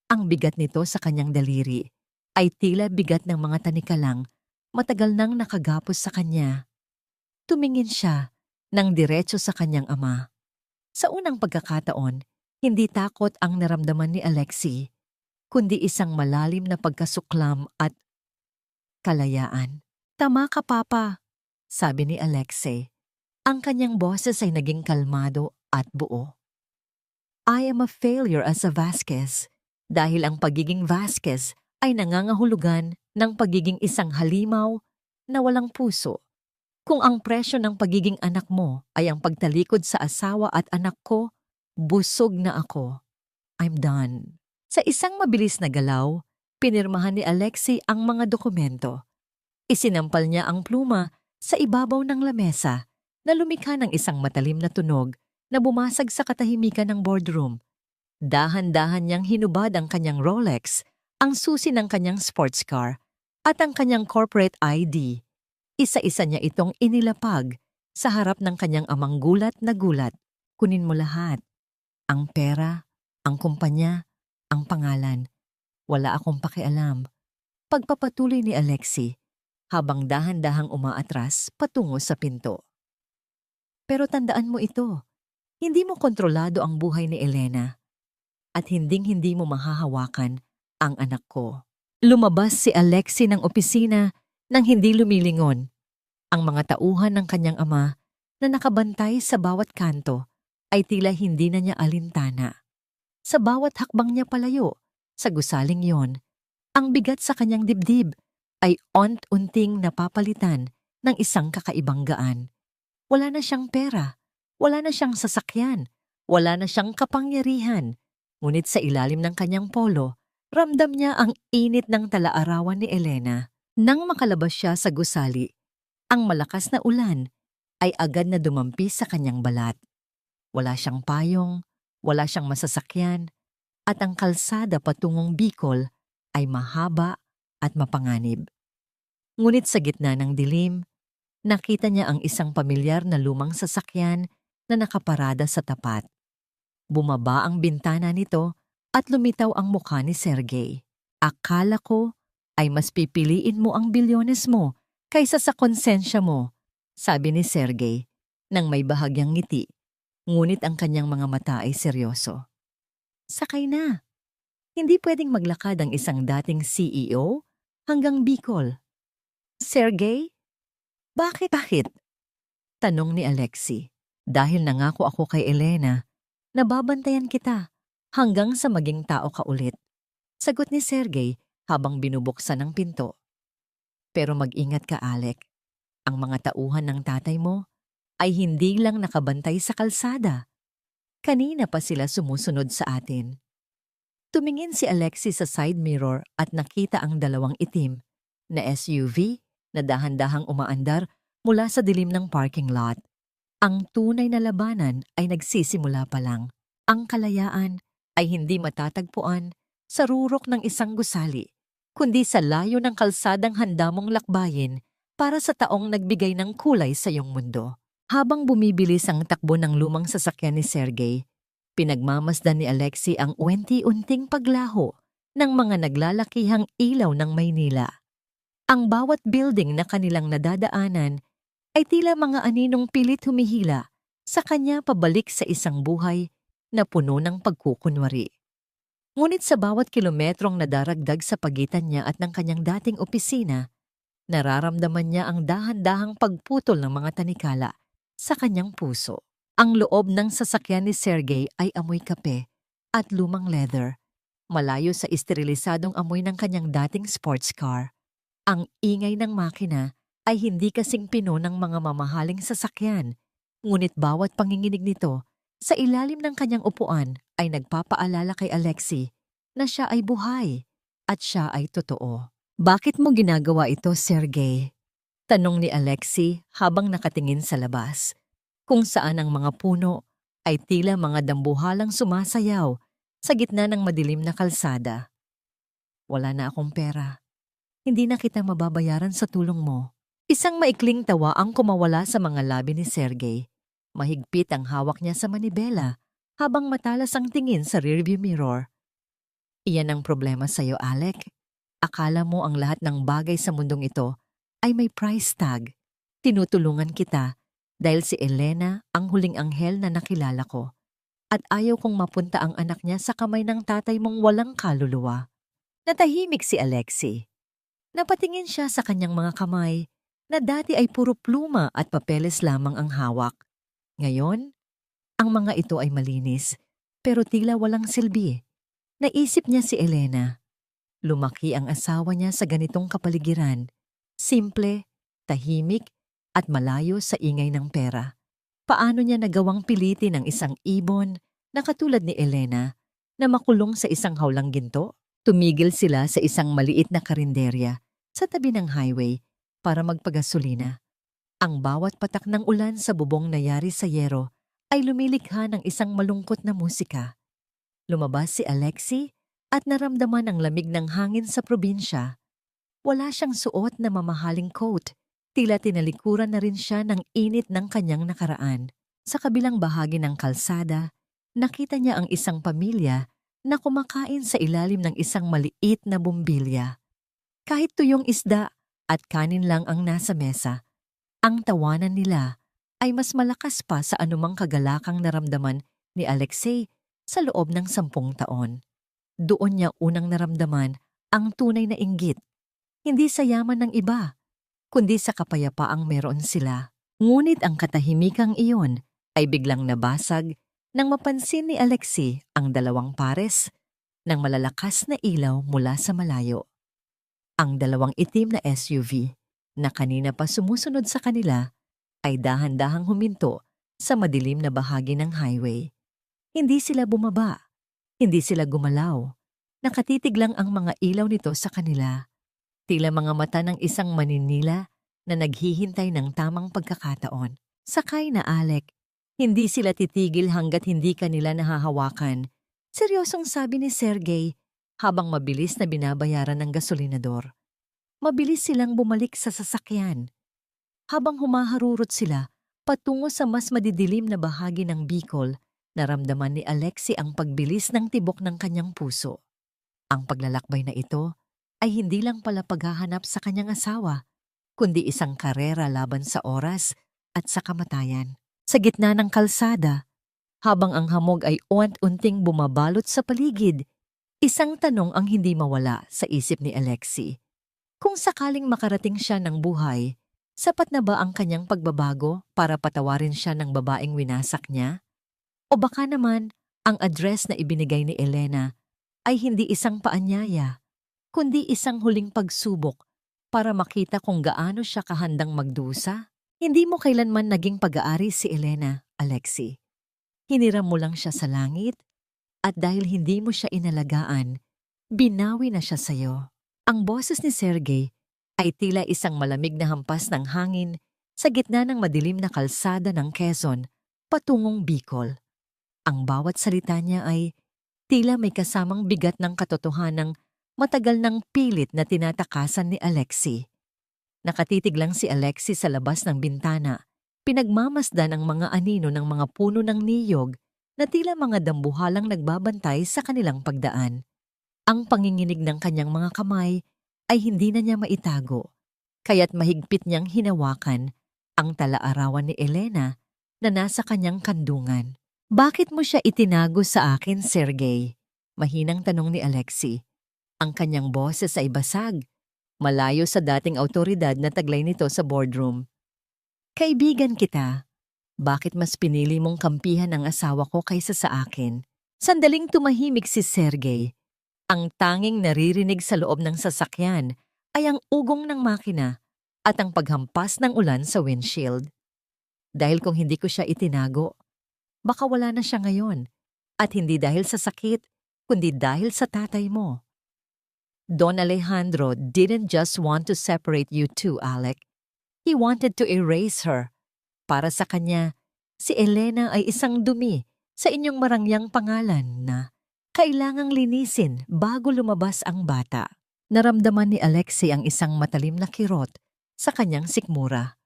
Ang bigat nito sa kanyang daliri ay tila bigat ng mga tanikalang matagal nang nakagapos sa kanya. Tumingin siya ng diretso sa kanyang ama. Sa unang pagkakataon, hindi takot ang naramdaman ni Alexei, kundi isang malalim na pagkasuklam at kalayaan. "Tama ka, Papa," sabi ni Alexei. Ang kanyang boses ay naging kalmado at buo. "I am a failure as a Vasquez dahil ang pagiging Vasquez ay nangangahulugan ng pagiging isang halimaw na walang puso. Kung ang presyo ng pagiging anak mo ay ang pagtalikod sa asawa at anak ko, busog na ako. I'm done." Sa isang mabilis na galaw, pinirmahan ni Alexei ang mga dokumento. Isinampal niya ang pluma sa ibabaw ng lamesa na lumikha ng isang matalim na tunog na bumasag sa katahimikan ng boardroom. Dahan-dahan niyang hinubad ang kanyang Rolex, ang susi ng kanyang sports car, at ang kanyang corporate ID. Isa-isa niya itong inilapag sa harap ng kanyang amang gulat na gulat. "Kunin mo lahat. Ang pera, ang kumpanya, ang pangalan. Wala akong pakialam." Pagpapatuloy ni Alexei habang dahan-dahang umaatras patungo sa pinto. Pero tandaan mo ito, hindi mo kontrolado ang buhay ni Elena at hinding-hindi mo mahahawakan ang anak ko. Lumabas si Alexei ng opisina nang hindi lumilingon. Ang mga tauhan ng kanyang ama na nakabantay sa bawat kanto ay tila hindi na niya alintana. Sa bawat hakbang niya palayo sa gusaling yon, ang bigat sa kanyang dibdib ay unti-unting napapalitan ng isang kakaibang gaan. Wala na siyang pera, wala na siyang sasakyan, wala na siyang kapangyarihan. Ngunit sa ilalim ng kanyang polo, ramdam niya ang init ng talaarawan ni Elena. Nang makalabas siya sa gusali, ang malakas na ulan ay agad na dumampi sa kanyang balat. Wala siyang payong, wala siyang masasakyan, at ang kalsada patungong Bicol ay mahaba at mapanganib. Ngunit sa gitna ng dilim, nakita niya ang isang pamilyar na lumang sasakyan na nakaparada sa tapat. Bumaba ang bintana nito at lumitaw ang mukha ni Sergey. "Akala ko ay mas pipiliin mo ang bilyones mo kaysa sa konsensya mo," sabi ni Sergey nang may bahagyang ngiti, ngunit ang kanyang mga mata ay seryoso. "Sakay na. Hindi pwedeng maglakad ang isang dating CEO hanggang Bicol." "Sergey? Bakit?" tanong ni Alexei. "Dahil nangako ako kay Elena na babantayan kita hanggang sa maging tao ka ulit," sagot ni Sergey habang binubuksan ang pinto. "Pero mag-ingat ka, Alec. Ang mga tauhan ng tatay mo ay hindi lang nakabantay sa kalsada. Kanina pa sila sumusunod sa atin." Tumingin si Alexei sa side mirror at nakita ang dalawang itim na SUV na dahan-dahang umaandar mula sa dilim ng parking lot. Ang tunay na labanan ay nagsisimula pa lang. Ang kalayaan ay hindi matatagpuan sa rurok ng isang gusali, kundi sa layo ng kalsadang handa mong lakbayin para sa taong nagbigay ng kulay sa iyong mundo. Habang bumibilis ang takbo ng lumang sasakyan ni Sergey, pinagmamasdan ni Alexei ang unti-unting paglaho ng mga naglalakihang ilaw ng Maynila. Ang bawat building na kanilang nadadaanan ay tila mga aninong pilit humihila sa kanya pabalik sa isang buhay na puno ng pagkukunwari. Ngunit sa bawat kilometrong nadaragdag sa pagitan niya at ng kanyang dating opisina, nararamdaman niya ang dahan-dahang pagputol ng mga tanikala sa kanyang puso. Ang loob ng sasakyan ni Sergey ay amoy kape at lumang leather, malayo sa esterilisadong amoy ng kanyang dating sports car. Ang ingay ng makina ay hindi kasing pino ng mga mamahaling sasakyan, ngunit bawat panginginig nito sa ilalim ng kanyang upuan ay nagpapaalala kay Alexei na siya ay buhay at siya ay totoo. Bakit mo ginagawa ito, Sergey? Tanong ni Alexei habang nakatingin sa labas, kung saan ang mga puno ay tila mga dambuhalang sumasayaw sa gitna ng madilim na kalsada. Wala na akong pera. Hindi na kita mababayaran sa tulong mo. Isang maikling tawa ang kumawala sa mga labi ni Sergey. Mahigpit ang hawak niya sa manibela habang matalas ang tingin sa rearview mirror. Iyan ang problema sa'yo, Alec. Akala mo ang lahat ng bagay sa mundong ito ay may price tag. Tinutulungan kita dahil si Elena ang huling anghel na nakilala ko. At ayaw kong mapunta ang anak niya sa kamay ng tatay mong walang kaluluwa. Natahimik si Alexei. Napatingin siya sa kanyang mga kamay na dati ay puro pluma at papeles lamang ang hawak. Ngayon, ang mga ito ay malinis pero tila walang silbi. Naisip niya si Elena. Lumaki ang asawa niya sa ganitong kapaligiran. Simple, tahimik at malayo sa ingay ng pera. Paano niya nagawang pilitin ang isang ibon na katulad ni Elena na makulong sa isang hawlang ginto? Tumigil sila sa isang maliit na karinderya sa tabi ng highway para magpagasolina. Ang bawat patak ng ulan sa bubong na yari sa yero ay lumilikha ng isang malungkot na musika. Lumabas si Alexei at naramdaman ang lamig ng hangin sa probinsya. Wala siyang suot na mamahaling coat. Tila tinalikuran na rin siya ng init ng kanyang nakaraan. Sa kabilang bahagi ng kalsada, nakita niya ang isang pamilya na kumakain sa ilalim ng isang maliit na bumbilya. Kahit tuyong isda at kanin lang ang nasa mesa, ang tawanan nila ay mas malakas pa sa anumang kagalakang naramdaman ni Alexei sa loob ng 10 taon. Doon niya unang naramdaman ang tunay na inggit, hindi sa yaman ng iba, kundi sa kapayapaang meron sila. Ngunit ang katahimikang iyon ay biglang nabasag nang mapansin ni Alexei ang 2 pares ng malalakas na ilaw mula sa malayo. Ang 2 itim na SUV na kanina pa sumusunod sa kanila ay dahan-dahang huminto sa madilim na bahagi ng highway. Hindi sila bumaba, hindi sila gumalaw. Nakatitig lang ang mga ilaw nito sa kanila. Tila mga mata ng isang maninila na naghihintay ng tamang pagkakataon. Sakay na, Alec. Hindi sila titigil hanggat hindi kanila nahahawakan. Seryosong sabi ni Sergey habang mabilis na binabayaran ng gasolinador. Mabilis silang bumalik sa sasakyan. Habang humaharurot sila patungo sa mas madidilim na bahagi ng Bicol, naramdaman ni Alexei ang pagbilis ng tibok ng kanyang puso. Ang paglalakbay na ito ay hindi lang pala paghahanap sa kanyang asawa, kundi isang karera laban sa oras at sa kamatayan. Sa gitna ng kalsada, habang ang hamog ay unti-unting bumabalot sa paligid, isang tanong ang hindi mawala sa isip ni Alexei. Kung sakaling makarating siya ng buhay, sapat na ba ang kanyang pagbabago para patawarin siya ng babaeng winasak niya? O baka naman, ang address na ibinigay ni Elena ay hindi isang paanyaya, kundi isang huling pagsubok para makita kung gaano siya kahandang magdusa? Hindi mo kailanman naging pag-aari si Elena, Alexei. Hiniram mo lang siya sa langit at dahil hindi mo siya inalagaan, binawi na siya sa'yo. Ang boses ni Sergey ay tila isang malamig na hampas ng hangin sa gitna ng madilim na kalsada ng Quezon patungong Bicol. Ang bawat salita niya ay tila may kasamang bigat ng katotohanang matagal ng pilit na tinatakasan ni Alexei. Nakatitig lang si Alexei sa labas ng bintana. Pinagmamasdan ang mga anino ng mga puno ng niyog na tila mga dambuhalang nagbabantay sa kanilang pagdaan. Ang panginginig ng kanyang mga kamay ay hindi na niya maitago. kaya't mahigpit niyang hinawakan ang talaarawan ni Elena na nasa kanyang kandungan. Bakit mo siya itinago sa akin, Sergey? Mahinang tanong ni Alexei. Ang kanyang boses ay basag, malayo sa dating awtoridad na taglay nito sa boardroom. Kaibigan kita. Bakit mas pinili mong kampihan ang asawa ko kaysa sa akin? Sandaling tumahimik si Sergey. Ang tanging naririnig sa loob ng sasakyan ay ang ugong ng makina at ang paghampas ng ulan sa windshield. Dahil kung hindi ko siya itinago, baka wala na siya ngayon. At hindi dahil sa sakit, kundi dahil sa tatay mo. Don Alejandro didn't just want to separate you two, Alec. He wanted to erase her. Para sa kanya, si Elena ay isang dumi sa inyong marangyang pangalan na kailangang linisin bago lumabas ang bata. Naramdaman ni Alexei ang isang matalim na kirot sa kanyang sikmura.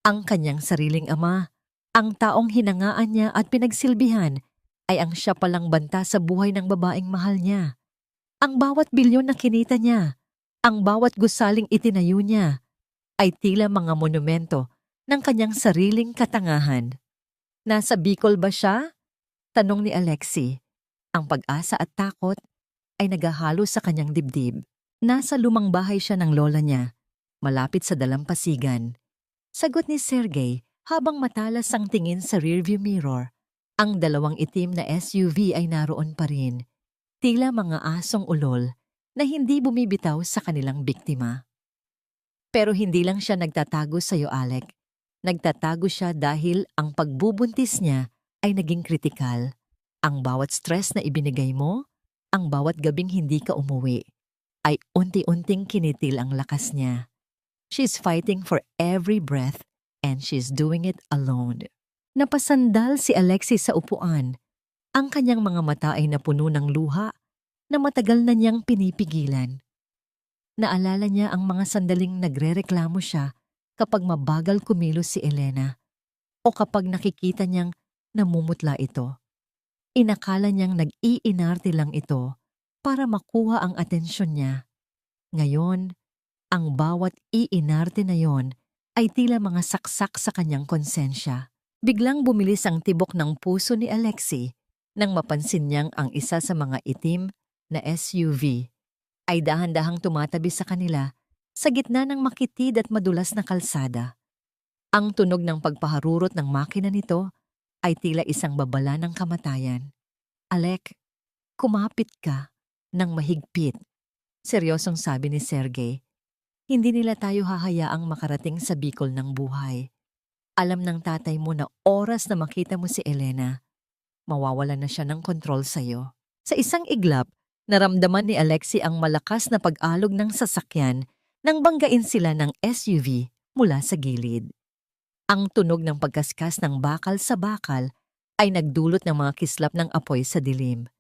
Ang kanyang sariling ama, ang taong hinangaan niya at pinagsilbihan, ay ang siya palang banta sa buhay ng babaeng mahal niya. Ang bawat bilyon na kinita niya, ang bawat gusaling itinayo niya, ay tila mga monumento ng kanyang sariling katangahan. Nasa Bicol ba siya? Tanong ni Alexei. Ang pag-asa at takot ay naghahalo sa kanyang dibdib. Nasa lumang bahay siya ng lola niya, malapit sa dalampasigan. Sagot ni Sergey habang matalas ang tingin sa rearview mirror. Ang dalawang itim na SUV ay naroon pa rin, tila mga asong ulol na hindi bumibitaw sa kanilang biktima. Pero hindi lang siya nagtatago sa iyo, Alec. Nagtatago siya dahil ang pagbubuntis niya ay naging kritikal. Ang bawat stress na ibinigay mo, ang bawat gabing hindi ka umuwi, ay unti-unting kinitil ang lakas niya. She's fighting for every breath and she's doing it alone. Napasandal si Alexei sa upuan. Ang kanyang mga mata ay napuno ng luha na matagal na niyang pinipigilan. Naalala niya ang mga sandaling nagrereklamo siya kapag mabagal kumilos si Elena o kapag nakikita niyang namumutla ito. Inakala niyang nag-iinarte lang ito para makuha ang atensyon niya. Ngayon, ang bawat iinarte na yon ay tila mga saksak sa kanyang konsensya. Biglang bumilis ang tibok ng puso ni Alexei nang mapansin niyang ang isa sa mga itim na SUV ay dahan-dahang tumatabi sa kanila sa gitna ng makitid at madulas na kalsada. Ang tunog ng pagpaharurot ng makina nito ay tila isang babala ng kamatayan. Alec, kumapit ka ng mahigpit. Seryosong sabi ni Sergey. Hindi nila tayo hahayaang makarating sa bikol ng buhay. Alam ng tatay mo na oras na makita mo si Elena, mawawala na siya ng kontrol sa'yo. Sa isang iglap, naramdaman ni Alexei ang malakas na pag-alog ng sasakyan nang banggain sila ng SUV mula sa gilid. Ang tunog ng pagkaskas ng bakal sa bakal ay nagdulot ng mga kislap ng apoy sa dilim.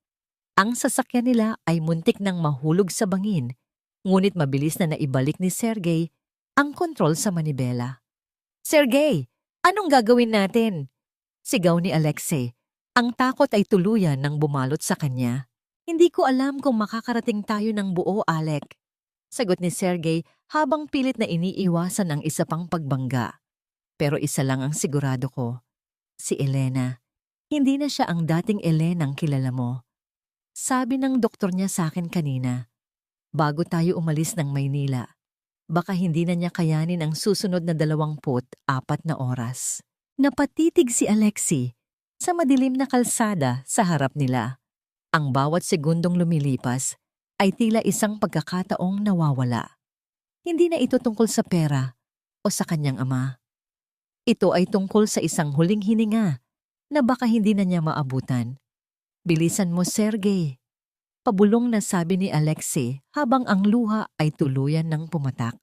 Ang sasakyan nila ay muntik nang mahulog sa bangin, ngunit mabilis na naibalik ni Sergey ang kontrol sa manibela. Sergey, anong gagawin natin? Sigaw ni Alexei. Ang takot ay tuluyan nang bumalot sa kanya. Hindi ko alam kung makakarating tayo ng buo, Alec. Sagot ni Sergey habang pilit na iniiwasan ang isa pang pagbangga. Pero isa lang ang sigurado ko. Si Elena. Hindi na siya ang dating Elenang kilala mo. Sabi ng doktor niya sa akin kanina, bago tayo umalis ng Maynila, baka hindi na niya kayanin ang susunod na 24 na oras. Napatitig si Alexei sa madilim na kalsada sa harap nila. Ang bawat segundong lumilipas ay tila isang pagkakataong nawawala. Hindi na ito tungkol sa pera o sa kanyang ama. Ito ay tungkol sa isang huling hininga na baka hindi na niya maabutan. Bilisan mo, Sergey. Pabulong na sabi ni Alexei habang ang luha ay tuluyan ng pumatak.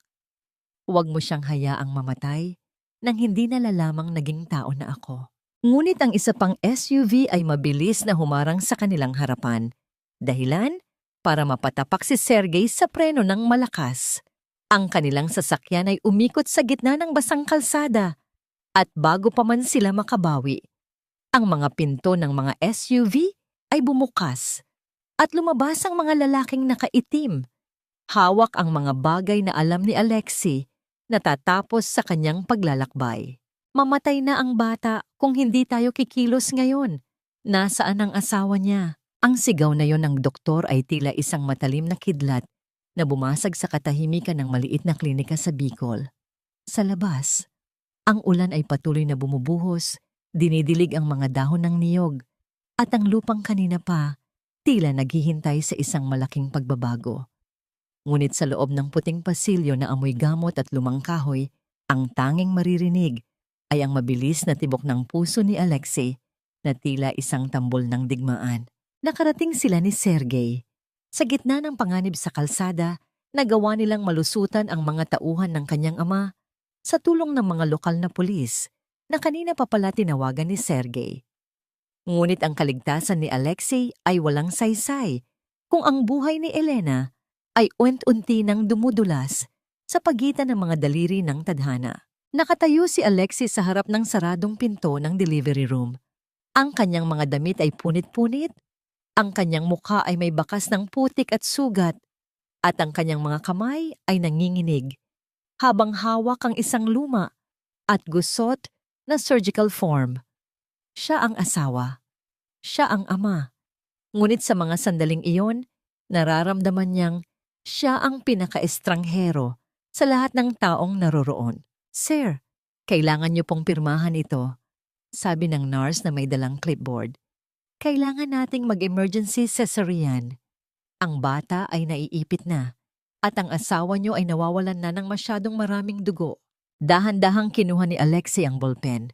Huwag mo siyang hayaang mamatay nang hindi nalalamang naging tao na ako. Ngunit ang isa pang SUV ay mabilis na humarang sa kanilang harapan. Dahilan? Para mapatapak si Sergey sa preno ng malakas. Ang kanilang sasakyan ay umikot sa gitna ng basang kalsada. At bago pa man sila makabawi, ang mga pinto ng mga SUV ay bumukas at lumabas ang mga lalaking nakaitim. Hawak ang mga bagay na alam ni Alexei natatapos sa kanyang paglalakbay. Mamatay na ang bata kung hindi tayo kikilos ngayon. Nasaan ang asawa niya? Ang sigaw na yon ng doktor ay tila isang matalim na kidlat na bumasag sa katahimikan ng maliit na klinika sa Bicol. Sa labas, ang ulan ay patuloy na bumubuhos, dinidilig ang mga dahon ng niyog, at ang lupang kanina pa, tila naghihintay sa isang malaking pagbabago. Ngunit sa loob ng puting pasilyo na amoy gamot at lumang kahoy, ang tanging maririnig ay ang mabilis na tibok ng puso ni Alexei na tila isang tambol ng digmaan. Nakarating sila ni Sergey. Sa gitna ng panganib sa kalsada, nagawa nilang malusutan ang mga tauhan ng kanyang ama sa tulong ng mga lokal na pulis na kanina pa pala tinawagan ni Sergey. Ngunit ang kaligtasan ni Alexei ay walang saysay kung ang buhay ni Elena ay unti-unti nang dumudulas sa pagitan ng mga daliri ng tadhana. Nakatayo si Alexei sa harap ng saradong pinto ng delivery room. Ang kanyang mga damit ay punit-punit, ang kanyang mukha ay may bakas ng putik at sugat, at ang kanyang mga kamay ay nanginginig, habang hawak ang isang luma at gusot na surgical form. Siya ang asawa. Siya ang ama. Ngunit sa mga sandaling iyon, nararamdaman niyang siya ang pinaka-estranghero sa lahat ng taong naroroon. "Sir, kailangan niyo pong pirmahan ito," sabi ng nurse na may dalang clipboard. "Kailangan nating mag-emergency cesarean. Ang bata ay naiipit na at ang asawa niyo ay nawawalan na ng masyadong maraming dugo." Dahan-dahang kinuha ni Alexei ang ballpen.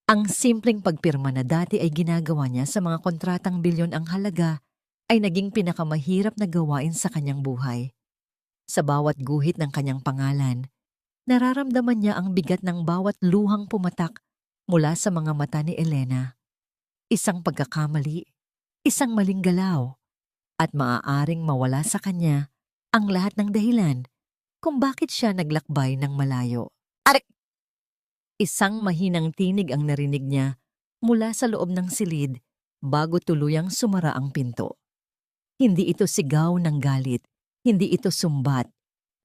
Ang simpleng pagpirma na dati ay ginagawa niya sa mga kontratang bilyon ang halaga ay naging pinakamahirap na gawain sa kanyang buhay. Sa bawat guhit ng kanyang pangalan, nararamdaman niya ang bigat ng bawat luhang pumatak mula sa mga mata ni Elena. Isang pagkakamali, isang maling galaw, at maaaring mawala sa kanya ang lahat ng dahilan kung bakit siya naglakbay ng malayo. Arik! Isang mahinang tinig ang narinig niya mula sa loob ng silid bago tuluyang sumara ang pinto. Hindi ito sigaw ng galit, hindi ito sumbat.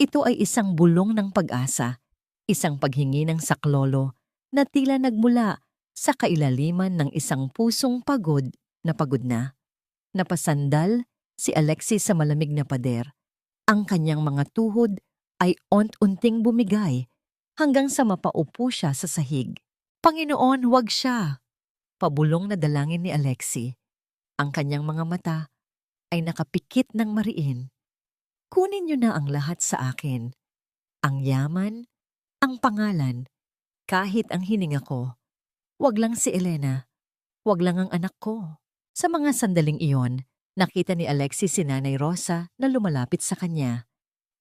Ito ay isang bulong ng pag-asa, isang paghingi ng saklolo na tila nagmula sa kailaliman ng isang pusong pagod na. Napasandal si Alexei sa malamig na pader. Ang kanyang mga tuhod ay unting bumigay hanggang sa mapaupo siya sa sahig. "Panginoon, huwag siya!" Pabulong na dalangin ni Alexei. Ang kanyang mga mata ay nakapikit ng mariin. "Kunin niyo na ang lahat sa akin. Ang yaman, ang pangalan, kahit ang hininga ko. Wag lang si Elena. Wag lang ang anak ko." Sa mga sandaling iyon, nakita ni Alexei si Nanay Rosa na lumalapit sa kanya.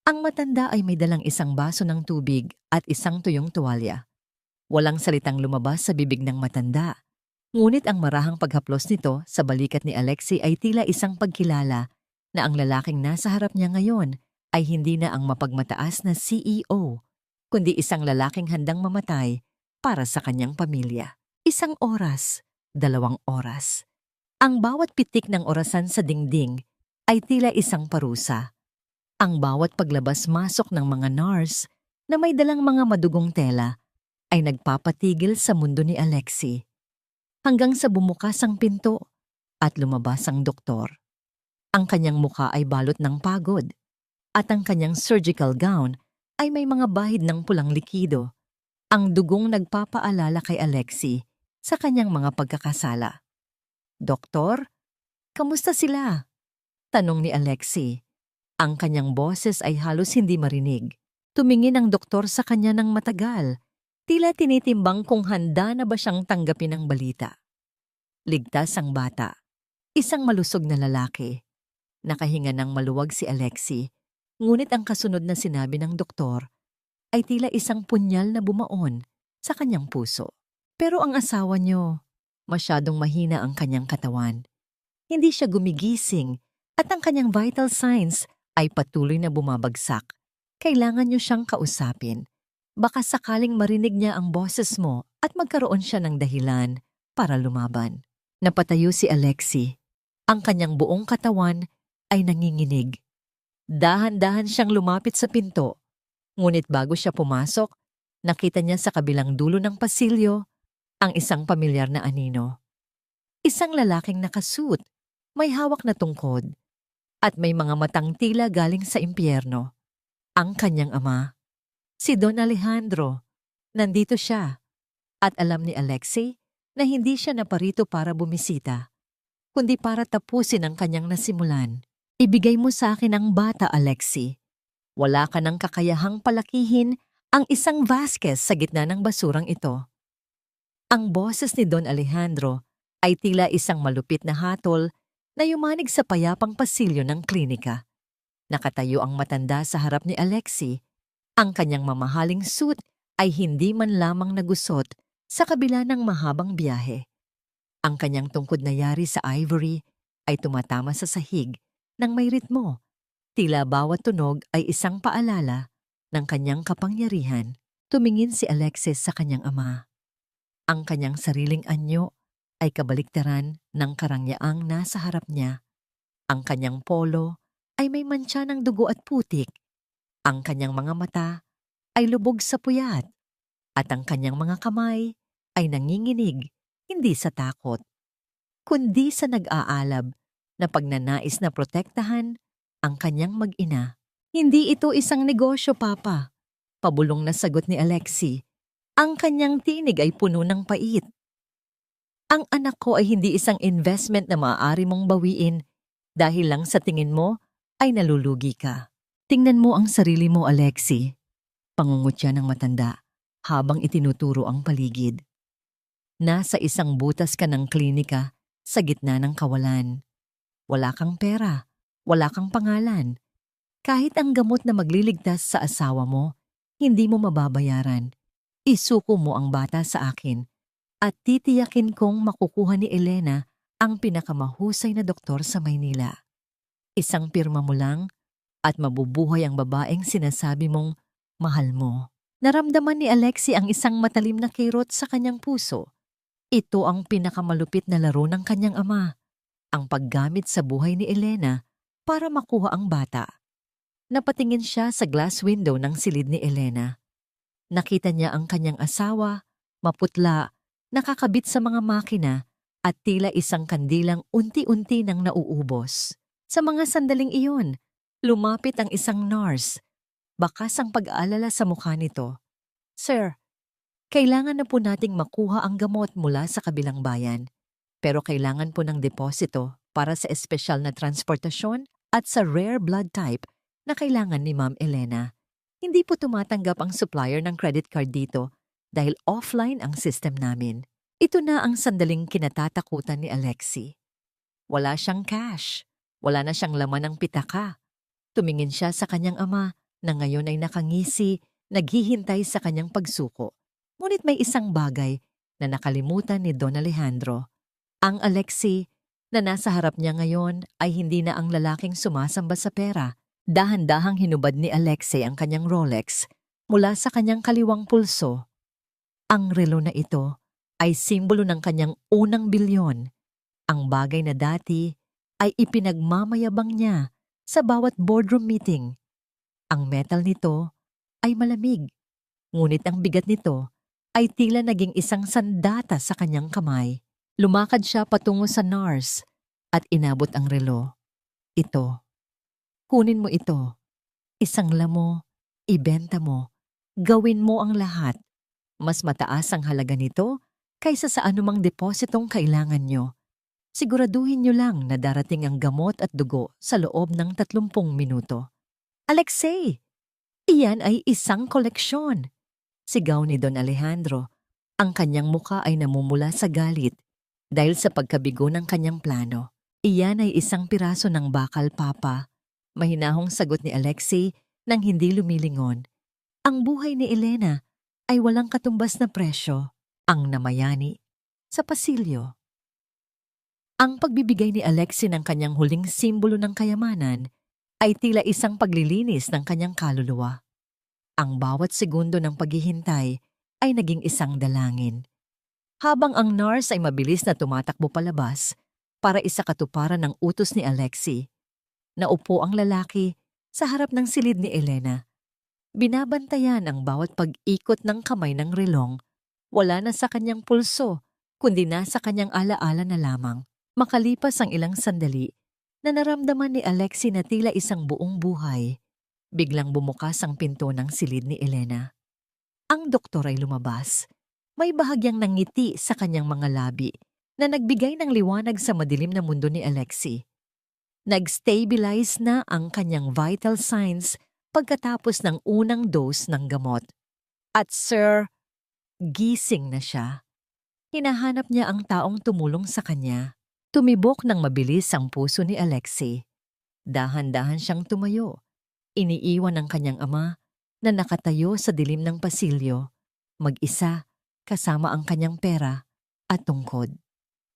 Ang matanda ay may dalang isang baso ng tubig at isang tuyong tuwalya. Walang salitang lumabas sa bibig ng matanda. Ngunit ang marahang paghaplos nito sa balikat ni Alexei ay tila isang pagkilala na ang lalaking nasa harap niya ngayon ay hindi na ang mapagmataas na CEO, kundi isang lalaking handang mamatay para sa kanyang pamilya. 1 oras, 2 oras. Ang bawat pitik ng orasan sa dingding ay tila isang parusa. Ang bawat paglabas-masok ng mga nurse na may dalang mga madugong tela ay nagpapatigil sa mundo ni Alexei. Hanggang sa bumukas ang pinto at lumabas ang doktor. Ang kanyang mukha ay balot ng pagod at ang kanyang surgical gown ay may mga bahid ng pulang likido. Ang dugong nagpapaalala kay Alexei sa kanyang mga pagkakasala. "Doktor, kamusta sila?" tanong ni Alexei. Ang kanyang boses ay halos hindi marinig. Tumingin ang doktor sa kanya ng matagal, tila tinitimbang kung handa na ba siyang tanggapin ang balita. Ligtas ang bata. Isang malusog na lalaki. Nakahinga ng maluwag si Alexei, ngunit ang kasunod na sinabi ng doktor ay tila isang punyal na bumaon sa kanyang puso. "Pero ang asawa niyo, masyadong mahina ang kanyang katawan. Hindi siya gumigising at ang kanyang vital signs ay patuloy na bumabagsak. Kailangan niyo siyang kausapin. Baka sakaling marinig niya ang boses mo at magkaroon siya ng dahilan para lumaban." Napatayo si Alexei. Ang kanyang buong katawan ay nanginginig. Dahan-dahan siyang lumapit sa pinto Ngunit bago siya pumasok, nakita niya sa kabilang dulo ng pasilyo ang isang pamilyar na anino. Isang lalaking nakasuit, may hawak na tungkod, at may mga matang tila galing sa impyerno. Ang kanyang ama, si Don Alejandro. Nandito siya, at alam ni Alexei na hindi siya naparito para bumisita, kundi para tapusin ang kanyang nasimulan. Ibigay mo sa akin ang bata, Alexei. Wala ka ng kakayahang palakihin ang isang Vasquez sa gitna ng basurang ito. Ang boses ni Don Alejandro ay tila isang malupit na hatol na yumanig sa payapang pasilyo ng klinika. Nakatayo ang matanda sa harap ni Alexei. Ang kanyang mamahaling suit ay hindi man lamang nagusot sa kabila ng mahabang biyahe. Ang kanyang tungkod na yari sa ivory ay tumatama sa sahig ng may ritmo. Tila bawat tunog ay isang paalala ng kanyang kapangyarihan. Tumingin si Alexis sa kanyang ama. Ang kanyang sariling anyo ay kabaliktaran ng karangyaang nasa harap niya. Ang kanyang polo ay may mantsa ng dugo at putik. Ang kanyang mga mata ay lubog sa puyat. At ang kanyang mga kamay ay nanginginig, hindi sa takot, kundi sa nag-aalab na pagnanais na protektahan ang kanyang mag-ina. Hindi ito isang negosyo, Papa. Pabulong na sagot ni Alexei. Ang kanyang tinig ay puno ng pait. Ang anak ko ay hindi isang investment na maaari mong bawiin dahil lang sa tingin mo ay nalulugi ka. Tingnan mo ang sarili mo, Alexei. Pangungutya ng matanda habang itinuturo ang paligid. Nasa isang butas ka ng klinika sa gitna ng kawalan. Wala kang pera, wala kang pangalan. Kahit ang gamot na magliligtas sa asawa mo, hindi mo mababayaran. Isuko mo ang bata sa akin at titiyakin kong makukuha ni Elena ang pinakamahusay na doktor sa Maynila. Isang pirma mo lang at mabubuhay ang babaeng sinasabi mong mahal mo. Naramdaman ni Alexei ang isang matalim na kirot sa kanyang puso. Ito ang pinakamalupit na laro ng kanyang ama, ang paggamit sa buhay ni Elena para makuha ang bata. Napatingin siya sa glass window ng silid ni Elena. Nakita niya ang kanyang asawa, maputla, nakakabit sa mga makina at tila isang kandilang unti-unti nang nauubos. Sa mga sandaling iyon, lumapit ang isang nurse. Bakas ang pag-aalala sa mukha nito. Sir, kailangan na po nating makuha ang gamot mula sa kabilang bayan. Pero kailangan po ng deposito para sa espesyal na transportasyon at sa rare blood type na kailangan ni Ma'am Elena. Hindi po tumatanggap ang supplier ng credit card dito dahil offline ang system namin. Ito na ang sandaling kinatatakutan ni Alexei. Wala siyang cash. Wala na siyang laman ng pitaka. Tumingin siya sa kanyang ama na ngayon ay nakangisi, naghihintay sa kanyang pagsuko. Ngunit may isang bagay na nakalimutan ni Don Alejandro. Ang Alexei na nasa harap niya ngayon ay hindi na ang lalaking sumasamba sa pera. Dahan-dahang hinubad ni Alexei ang kanyang Rolex mula sa kanyang kaliwang pulso. Ang relo na ito ay simbolo ng kanyang unang bilyon. Ang bagay na dati ay ipinagmamayabang niya sa bawat boardroom meeting. Ang metal nito ay malamig, ngunit ang bigat nito ay tila naging isang sandata sa kanyang kamay. Lumakad siya patungo sa nurse at inabot ang relo. Ito. Kunin mo ito. Isangla mo, ibenta mo, gawin mo ang lahat. Mas mataas ang halaga nito kaysa sa anumang depositong kailangan nyo. Siguraduhin nyo lang na darating ang gamot at dugo sa loob ng 30 minuto. Alexei! Iyan ay isang koleksyon. Sigaw ni Don Alejandro. Ang kanyang muka ay namumula sa galit dahil sa pagkabigo ng kanyang plano. Iyan ay isang piraso ng bakal, Papa. Mahinahong sagot ni Alexei nang hindi lumilingon. Ang buhay ni Elena ay walang katumbas na presyo, ang namayani sa pasilyo. Ang pagbibigay ni Alexei ng kanyang huling simbolo ng kayamanan ay tila isang paglilinis ng kanyang kaluluwa. Ang bawat segundo ng paghihintay ay naging isang dalangin. Habang ang nurse ay mabilis na tumatakbo palabas para isakatuparan ng utos ni Alexei, naupo ang lalaki sa harap ng silid ni Elena. Binabantayan ang bawat pag-ikot ng kamay ng relong. Wala na sa kanyang pulso, kundi nasa kanyang alaala na lamang. Makalipas ang ilang sandali, na naramdaman ni Alexei na tila isang buong buhay. Biglang bumukas ang pinto ng silid ni Elena. Ang doktor ay lumabas. May bahagyang nangiti sa kanyang mga labi na nagbigay ng liwanag sa madilim na mundo ni Alexei. Nag-stabilize na ang kanyang vital signs pagkatapos ng unang dose ng gamot. At sir, gising na siya. Hinahanap niya ang taong tumulong sa kanya. Tumibok ng mabilis ang puso ni Alexei. Dahan-dahan siyang tumayo. Iniiwan ng kanyang ama na nakatayo sa dilim ng pasilyo, mag-isa kasama ang kanyang pera at tungkod.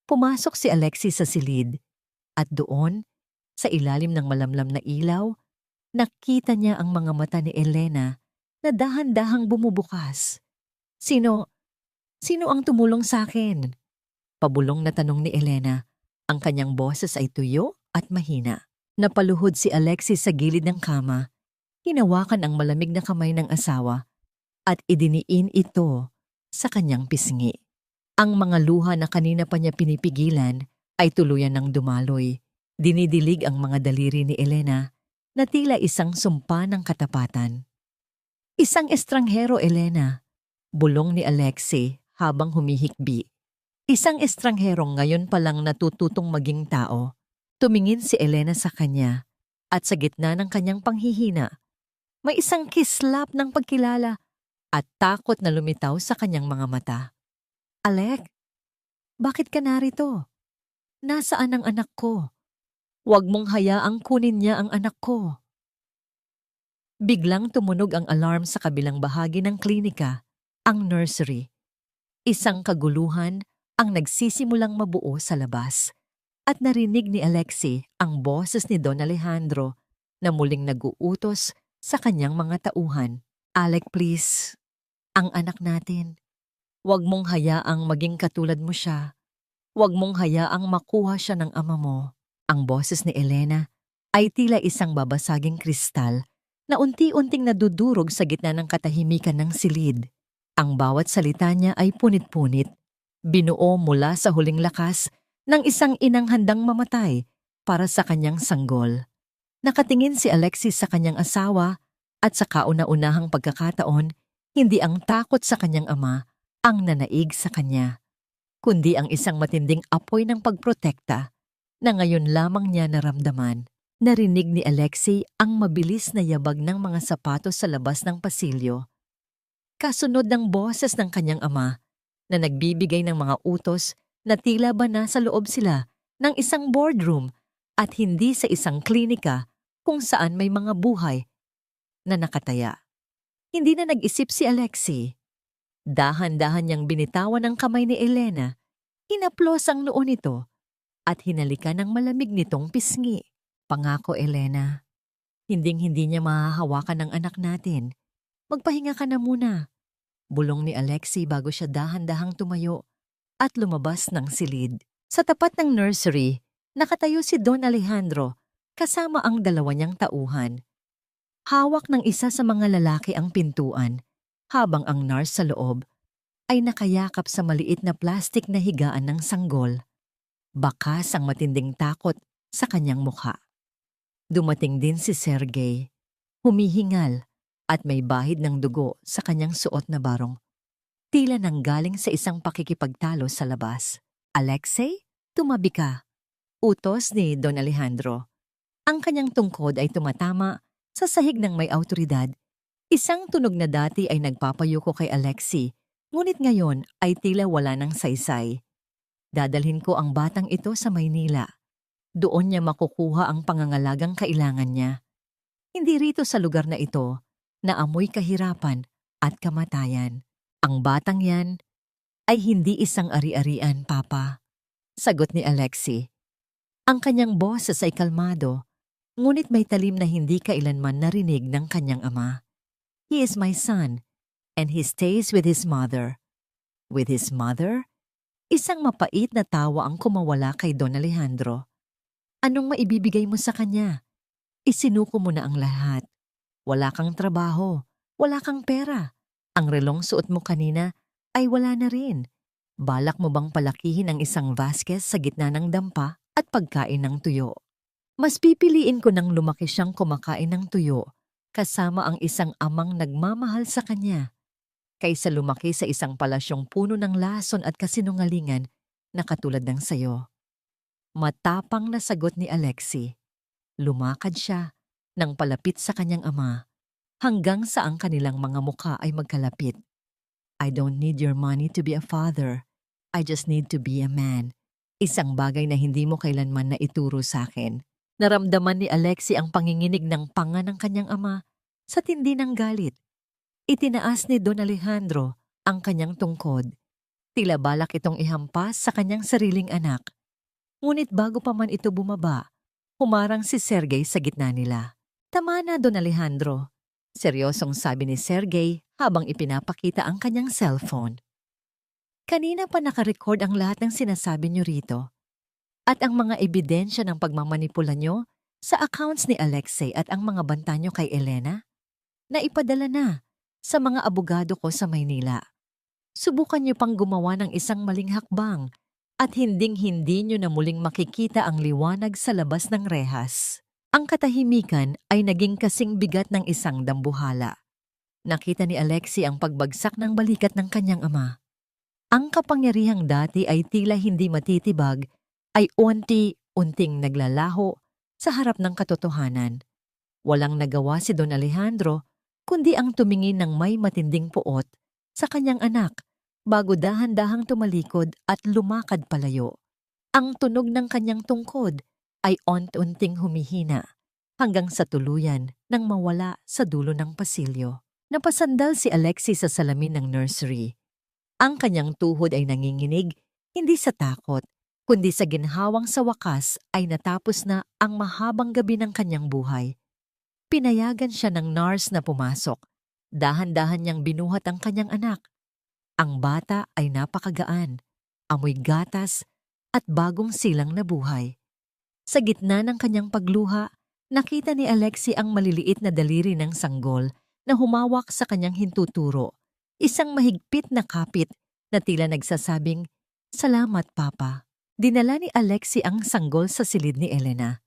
Pumasok si Alexei sa silid at doon, sa ilalim ng malamlam na ilaw, nakita niya ang mga mata ni Elena na dahan-dahang bumubukas. Sino ang tumulong sa akin? Pabulong na tanong ni Elena. Ang kanyang boses ay tuyo at mahina. Napaluhod si Alexei sa gilid ng kama. Hinawakan ang malamig na kamay ng asawa at idiniin ito sa kanyang pisngi. Ang mga luha na kanina pa niya pinipigilan ay tuluyan ng dumaloy. Dinidilig ang mga daliri ni Elena na tila isang sumpa ng katapatan. Isang estranghero, Elena, bulong ni Alexei habang humihikbi. Isang estrangherong ngayon palang natututong maging tao. Tumingin si Elena sa kanya at sa gitna ng kanyang panghihina, may isang kislap ng pagkilala at takot na lumitaw sa kanyang mga mata. Alec, bakit ka narito? Nasaan ang anak ko? Huwag mong hayaang kunin niya ang anak ko. Biglang tumunog ang alarm sa kabilang bahagi ng klinika, ang nursery. Isang kaguluhan ang nagsisimulang mabuo sa labas. At narinig ni Alexei ang boses ni Don Alejandro na muling nag-uutos sa kanyang mga tauhan. Alec, please, ang anak natin. Huwag mong hayaang maging katulad mo siya. Huwag mong hayaang makuha siya ng ama mo. Ang boses ni Elena ay tila isang babasaging kristal na unti-unting nadudurog sa gitna ng katahimikan ng silid. Ang bawat salita niya ay punit-punit, binuo mula sa huling lakas ng isang inang handang mamatay para sa kanyang sanggol. Nakatingin si Alexis sa kanyang asawa at sa kauna-unahang pagkakataon, hindi ang takot sa kanyang ama ang nanaig sa kanya, kundi ang isang matinding apoy ng pagprotekta na ngayon lamang niya naramdaman. Narinig ni Alexei ang mabilis na yabag ng mga sapatos sa labas ng pasilyo. Kasunod ng boses ng kanyang ama na nagbibigay ng mga utos na tila ba nasa loob sila ng isang boardroom at hindi sa isang klinika kung saan may mga buhay na nakataya. Hindi na nag-isip si Alexei. Dahan-dahan niyang binitawan ang kamay ni Elena, hinaplos ang noo nito at hinalikan ng malamig nitong pisngi. Pangako, Elena, hinding-hindi niya mahahawakan ang anak natin. Magpahinga ka na muna. Bulong ni Alexei bago siya dahan-dahang tumayo at lumabas ng silid. Sa tapat ng nursery, nakatayo si Don Alejandro kasama ang dalawa niyang tauhan. Hawak ng isa sa mga lalaki ang pintuan habang ang nurse sa loob ay nakayakap sa maliit na plastik na higaan ng sanggol. Bakas ang matinding takot sa kanyang mukha. Dumating din si Sergey, humihingal at may bahid ng dugo sa kanyang suot na barong. Tila nanggaling sa isang pakikipagtalo sa labas. Alexei, tumabi ka. Utos ni Don Alejandro. Ang kanyang tungkod ay tumatama sa sahig ng may awtoridad. Isang tunog na dati ay nagpapayuko kay Alexei, ngunit ngayon ay tila wala ng saysay. Dadalhin ko ang batang ito sa Maynila. Doon niya makukuha ang pangangalagang kailangan niya. Hindi rito sa lugar na ito na amoy kahirapan at kamatayan. Ang batang yan ay hindi isang ari-arian, Papa. Sagot ni Alexei. Ang kanyang boses ay kalmado, ngunit may talim na hindi kailanman narinig ng kanyang ama. He is my son, and he stays with his mother. With his mother? Isang mapait na tawa ang kumawala kay Don Alejandro. Anong maibibigay mo sa kanya? Isinuko mo na ang lahat. Wala kang trabaho. Wala kang pera. Ang relong suot mo kanina ay wala na rin. Balak mo bang palakihin ang isang Vasquez sa gitna ng dampa at pagkain ng tuyo? Mas pipiliin ko nang lumaki siyang kumakain ng tuyo kasama ang isang amang nagmamahal sa kanya kaysa lumaki sa isang palasyong puno ng lason at kasinungalingan na katulad ng sayo. Matapang na sagot ni Alexi. Lumakad siya nang palapit sa kanyang ama hanggang sa ang kanilang mga muka ay magkalapit. I don't need your money to be a father. I just need to be a man. Isang bagay na hindi mo kailanman na ituro sa akin. Naramdaman ni Alexi ang panginginig ng panga ng kanyang ama sa tindi ng galit. Itinaas ni Don Alejandro ang kanyang tungkod. Tila balak itong ihampas sa kanyang sariling anak. Ngunit bago pa man ito bumaba, humarang si Sergey sa gitna nila. Tama na, Don Alejandro. Seryosong sabi ni Sergey habang ipinapakita ang kanyang cellphone. Kanina pa nakarecord ang lahat ng sinasabi niyo rito. At ang mga ebidensya ng pagmamanipula niyo sa accounts ni Alexei at ang mga banta niyo kay Elena, na ipadala na sa mga abogado ko sa Maynila. Subukan niyo pang gumawa ng isang maling hakbang at hinding-hindi niyo na muling makikita ang liwanag sa labas ng rehas. Ang katahimikan ay naging kasing bigat ng isang dambuhala. Nakita ni Alexi ang pagbagsak ng balikat ng kanyang ama. Ang kapangyarihang dati ay tila hindi matitibag ay unti-unting naglalaho sa harap ng katotohanan. Walang nagawa si Don Alejandro kundi ang tumingin ng may matinding puot sa kanyang anak bago dahan-dahang tumalikod at lumakad palayo. Ang tunog ng kanyang tungkod ay unti-unting humihina hanggang sa tuluyan nang mawala sa dulo ng pasilyo. Napasandal si Alexi sa salamin ng nursery. Ang kanyang tuhod ay nanginginig, hindi sa takot, kundi sa ginhawang sa wakas ay natapos na ang mahabang gabi ng kanyang buhay. Pinayagan siya ng nurse na pumasok. Dahan-dahan niyang binuhat ang kanyang anak. Ang bata ay napakagaan, amoy gatas at bagong silang na buhay. Sa gitna ng kanyang pagluha, nakita ni Alexi ang maliliit na daliri ng sanggol na humawak sa kanyang hintuturo. Isang mahigpit na kapit na tila nagsasabing, "Salamat, Papa." Dinala ni Alexi ang sanggol sa silid ni Elena.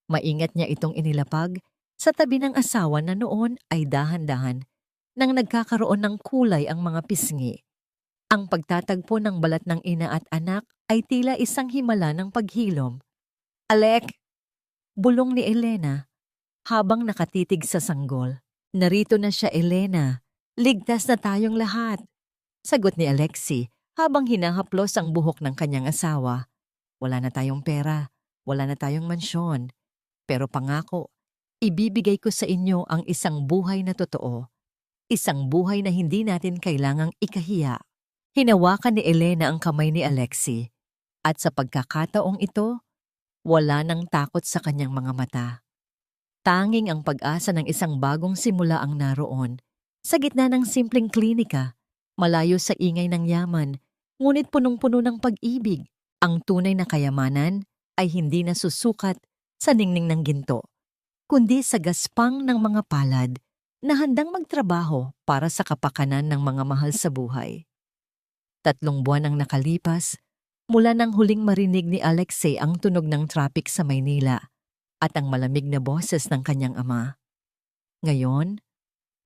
Maingat niya itong inilapag sa tabi ng asawa na noon ay dahan-dahan nang nagkakaroon ng kulay ang mga pisngi. Ang pagtatagpo ng balat ng ina at anak ay tila isang himala ng paghilom. "Alek!" Bulong ni Elena habang nakatitig sa sanggol. "Narito na siya, Elena. Ligtas na tayong lahat." Sagot ni Alexi habang hinahaplos ang buhok ng kanyang asawa. "Wala na tayong pera, wala na tayong mansyon. Pero pangako, ibibigay ko sa inyo ang isang buhay na totoo. Isang buhay na hindi natin kailangang ikahiya." Hinawakan ni Elena ang kamay ni Alexi. At sa pagkakataong ito, wala nang takot sa kanyang mga mata. Tanging ang pag-asa ng isang bagong simula ang naroon. Sa gitna ng simpleng klinika, malayo sa ingay ng yaman, ngunit punong-puno ng pag-ibig. Ang tunay na kayamanan ay hindi nasusukat sa ningning ng ginto, kundi sa gaspang ng mga palad na handang magtrabaho para sa kapakanan ng mga mahal sa buhay. 3 buwan ang nakalipas mula nang huling marinig ni Alexei ang tunog ng traffic sa Maynila at ang malamig na boses ng kanyang ama. Ngayon,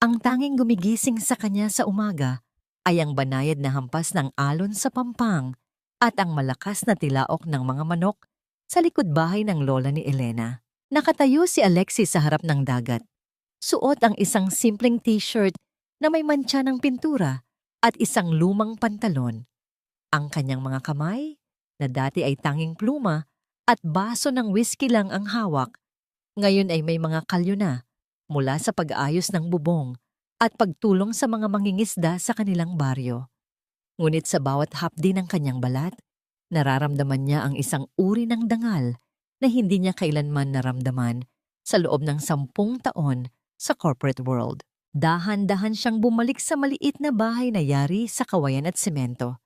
ang tanging gumigising sa kanya sa umaga ay ang banayad na hampas ng alon sa pampang at ang malakas na tilaok ng mga manok sa likod bahay ng lola ni Elena. Nakatayo si Alexi sa harap ng dagat. Suot ang isang simpleng t-shirt na may mantsa ng pintura at isang lumang pantalon. Ang kanyang mga kamay, na dati ay tanging pluma at baso ng whisky lang ang hawak, ngayon ay may mga kalyo na mula sa pag-aayos ng bubong at pagtulong sa mga mangingisda sa kanilang baryo. Ngunit sa bawat hapdi ng kanyang balat, nararamdaman niya ang isang uri ng dangal na hindi niya kailanman naramdaman sa loob ng 10 taon sa corporate world. Dahan-dahan siyang bumalik sa maliit na bahay na yari sa kawayan at semento.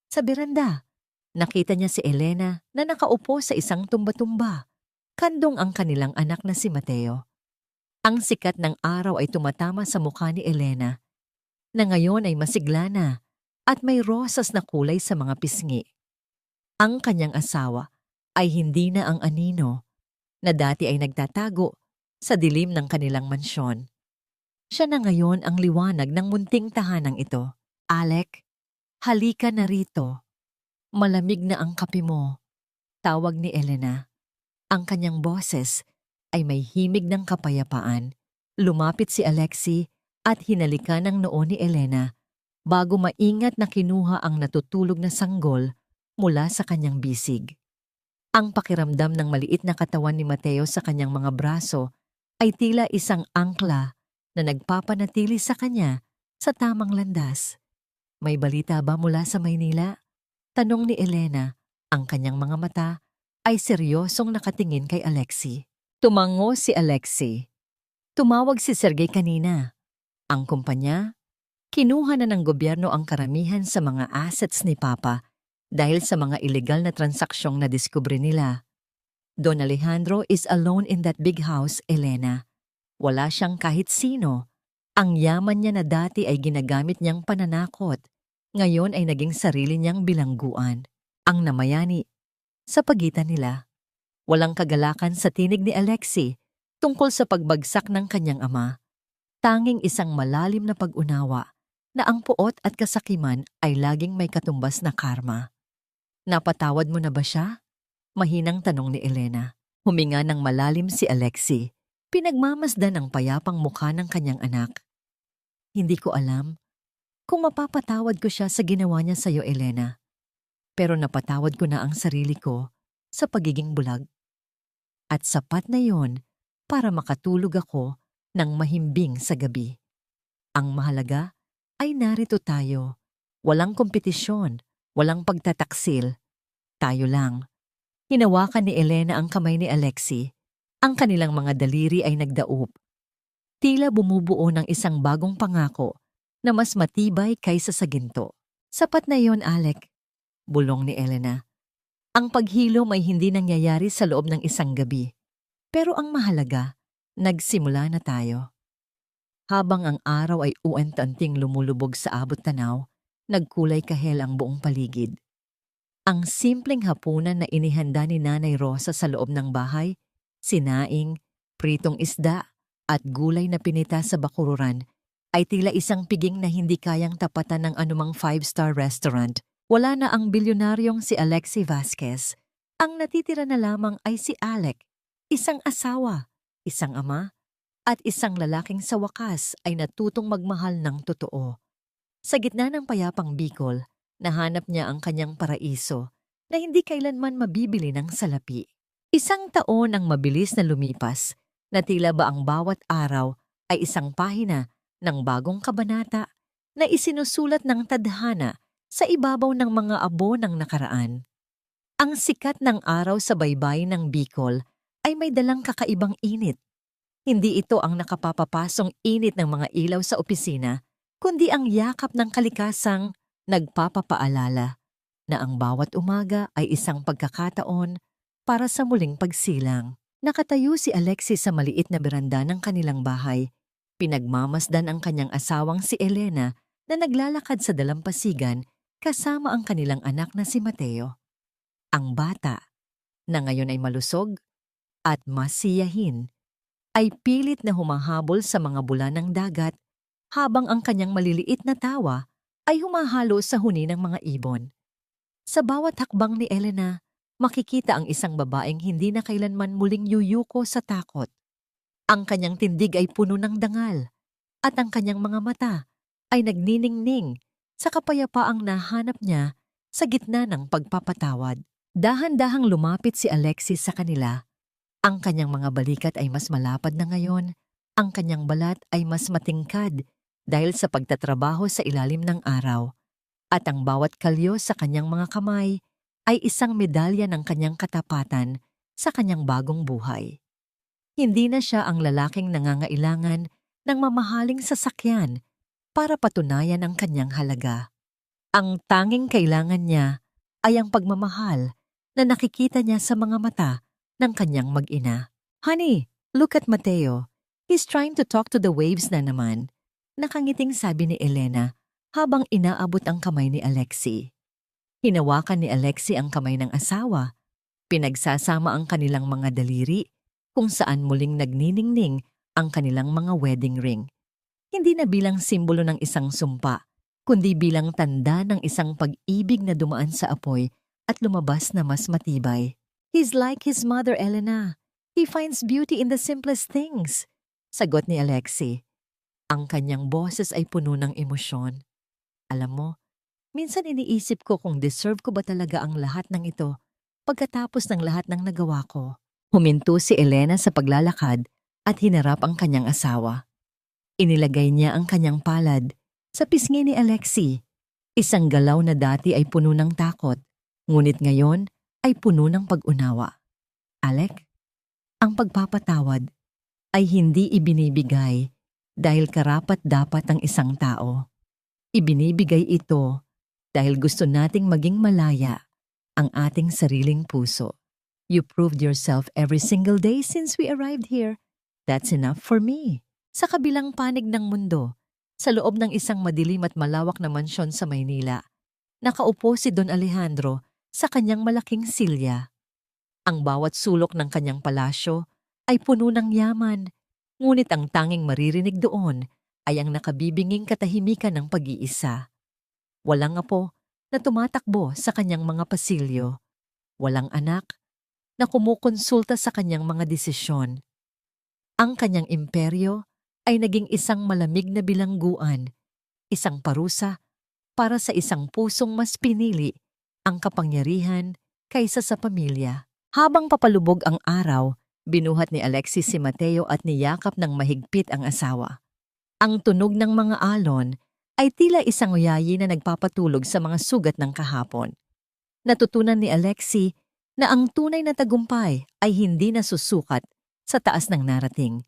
Sa beranda, nakita niya si Elena na nakaupo sa isang tumba-tumba. Kandong ang kanilang anak na si Mateo. Ang sikat ng araw ay tumatama sa mukha ni Elena, na ngayon ay masigla na at may rosas na kulay sa mga pisngi. Ang kanyang asawa ay hindi na ang anino na dati ay nagtatago sa dilim ng kanilang mansyon. Siya na ngayon ang liwanag ng munting tahanang ito. Alec, halika na rito. Malamig na ang kape mo. Tawag ni Elena. Ang kanyang boses ay may himig ng kapayapaan. Lumapit si Alexei at hinalikan ang noo ni Elena bago maingat na kinuha ang natutulog na sanggol mula sa kanyang bisig. Ang pakiramdam ng maliit na katawan ni Mateo sa kanyang mga braso ay tila isang angkla na nagpapanatili sa kanya sa tamang landas. May balita ba mula sa Maynila? Tanong ni Elena. Ang kanyang mga mata ay seryosong nakatingin kay Alexei. Tumango si Alexei. Tumawag si Sergey kanina. Ang kumpanya, kinuha na ng gobyerno ang karamihan sa mga assets ni Papa dahil sa mga illegal na transaksyong nadiskubre nila. Don Alejandro is alone in that big house, Elena. Wala siyang kahit sino. Ang yaman niya na dati ay ginagamit niyang pananakot. Ngayon ay naging sarili niyang bilangguan. Ang namayani sa pagitan nila. Walang kagalakan sa tinig ni Alexei tungkol sa pagbagsak ng kanyang ama. Tanging isang malalim na pag-unawa na ang puot at kasakiman ay laging may katumbas na karma. Napatawad mo na ba siya? Mahinang tanong ni Elena. Huminga ng malalim si Alexei. Pinagmamasdan ang payapang mukha ng kanyang anak. Hindi ko alam kung mapapatawad ko siya sa ginawa niya sa iyo, Elena. Pero napatawad ko na ang sarili ko sa pagiging bulag. At sapat na yon para makatulog ako ng mahimbing sa gabi. Ang mahalaga ay narito tayo. Walang kompetisyon, walang pagtataksil. Tayo lang. Hinawakan ni Elena ang kamay ni Alexei. Ang kanilang mga daliri ay nagdaop. Tila bumubuo ng isang bagong pangako na mas matibay kaysa sa ginto. Sapat na yon, Alec. Bulong ni Elena. Ang paghilom ay hindi nangyayari sa loob ng isang gabi. Pero ang mahalaga, nagsimula na tayo. Habang ang araw ay uwan-tanting lumulubog sa abot-tanaw, nagkulay kahel ang buong paligid. Ang simpleng hapunan na inihanda ni Nanay Rosa sa loob ng bahay, sinaing, pritong isda, at gulay na pinita sa bakururan, ay tila isang piging na hindi kayang tapatan ng anumang 5-star restaurant. Wala na ang bilyonaryong si Alexei Vasquez. Ang natitira na lamang ay si Alec, isang asawa, isang ama, at isang lalaking sa wakas ay natutong magmahal ng totoo. Sa gitna ng payapang Bicol, nahanap niya ang kanyang paraiso na hindi kailanman mabibili ng salapi. Isang taon ang mabilis na lumipas, na tila ba ang bawat araw ay isang pahina ng bagong kabanata na isinusulat ng tadhana sa ibabaw ng mga abo ng nakaraan. Ang sikat ng araw sa baybayin ng Bicol ay may dalang kakaibang init. Hindi ito ang nakapapapasong init ng mga ilaw sa opisina, kundi ang yakap ng kalikasang nagpapapaalala na ang bawat umaga ay isang pagkakataon para sa muling pagsilang. Nakatayo si Alexei sa maliit na beranda ng kanilang bahay. Pinagmamasdan ang kanyang asawang si Elena na naglalakad sa dalampasigan kasama ang kanilang anak na si Mateo. Ang bata, na ngayon ay malusog at masiyahin, ay pilit na humahabol sa mga bulan ng dagat habang ang kanyang maliliit na tawa ay humahalo sa huni ng mga ibon. Sa bawat hakbang ni Elena, makikita ang isang babaeng hindi na kailanman muling yuyuko sa takot. Ang kanyang tindig ay puno ng dangal at ang kanyang mga mata ay nagniningning sa kapayapaang nahanap niya sa gitna ng pagpapatawad. Dahan-dahang lumapit si Alexis sa kanila. Ang kanyang mga balikat ay mas malapad na ngayon. Ang kanyang balat ay mas matingkad dahil sa pagtatrabaho sa ilalim ng araw. At ang bawat kalyo sa kanyang mga kamay ay isang medalya ng kanyang katapatan sa kanyang bagong buhay. Hindi na siya ang lalaking nangangailangan ng mamahaling sasakyan para patunayan ang kanyang halaga. Ang tanging kailangan niya ay ang pagmamahal na nakikita niya sa mga mata ng kanyang mag-ina. Honey, look at Mateo. He's trying to talk to the waves na naman. Nakangiting sabi ni Elena habang inaabot ang kamay ni Alexei. Hinawakan ni Alexei ang kamay ng asawa. Pinagsasama ang kanilang mga daliri kung saan muling nagniningning ang kanilang mga wedding ring. Hindi na bilang simbolo ng isang sumpa, kundi bilang tanda ng isang pag-ibig na dumaan sa apoy at lumabas na mas matibay. He's like his mother, Elena. He finds beauty in the simplest things. Sagot ni Alexei. Ang kanyang boses ay puno ng emosyon. Alam mo, minsan iniisip ko kung deserve ko ba talaga ang lahat ng ito pagkatapos ng lahat ng nagawa ko. Huminto si Elena sa paglalakad at hinarap ang kanyang asawa. Inilagay niya ang kanyang palad sa pisngi ni Alexei. Isang galaw na dati ay puno ng takot, ngunit ngayon ay puno ng pag-unawa. Alec, ang pagpapatawad ay hindi ibinibigay dahil karapat-dapat ng isang tao. Ibinibigay ito dahil gusto nating maging malaya ang ating sariling puso. You proved yourself every single day since we arrived here. That's enough for me. Sa kabilang panig ng mundo, sa loob ng isang madilim at malawak na mansyon sa Maynila, nakaupo si Don Alejandro sa kanyang malaking silya. Ang bawat sulok ng kanyang palasyo ay puno ng yaman, ngunit ang tanging maririnig doon ay ang nakabibinging katahimikan ng pag-iisa. Walang apo na tumatakbo sa kanyang mga pasilyo. Walang anak na kumukonsulta sa kanyang mga desisyon. Ang kanyang imperyo ay naging isang malamig na bilangguan, isang parusa para sa isang pusong mas pinili ang kapangyarihan kaysa sa pamilya. Habang papalubog ang araw, binuhat ni Alexis si Mateo at niyakap ng mahigpit ang asawa. Ang tunog ng mga alon ay tila isang uyayi na nagpapatulog sa mga sugat ng kahapon. Natutunan ni Alexis na ang tunay na tagumpay ay hindi nasusukat sa taas ng narating,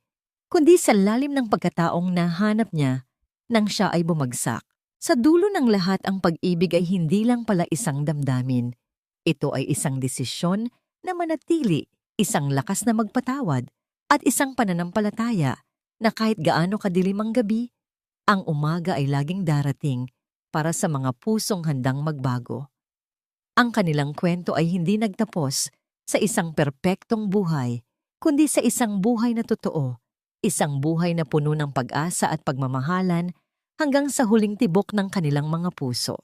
kundi sa lalim ng pagkataong nahanap niya nang siya ay bumagsak. Sa dulo ng lahat, ang pag-ibig ay hindi lang pala isang damdamin. Ito ay isang desisyon na manatili, isang lakas na magpatawad, at isang pananampalataya na kahit gaano kadilim ang gabi, ang umaga ay laging darating para sa mga pusong handang magbago. Ang kanilang kwento ay hindi nagtapos sa isang perpektong buhay, kundi sa isang buhay na totoo, isang buhay na puno ng pag-asa at pagmamahalan hanggang sa huling tibok ng kanilang mga puso.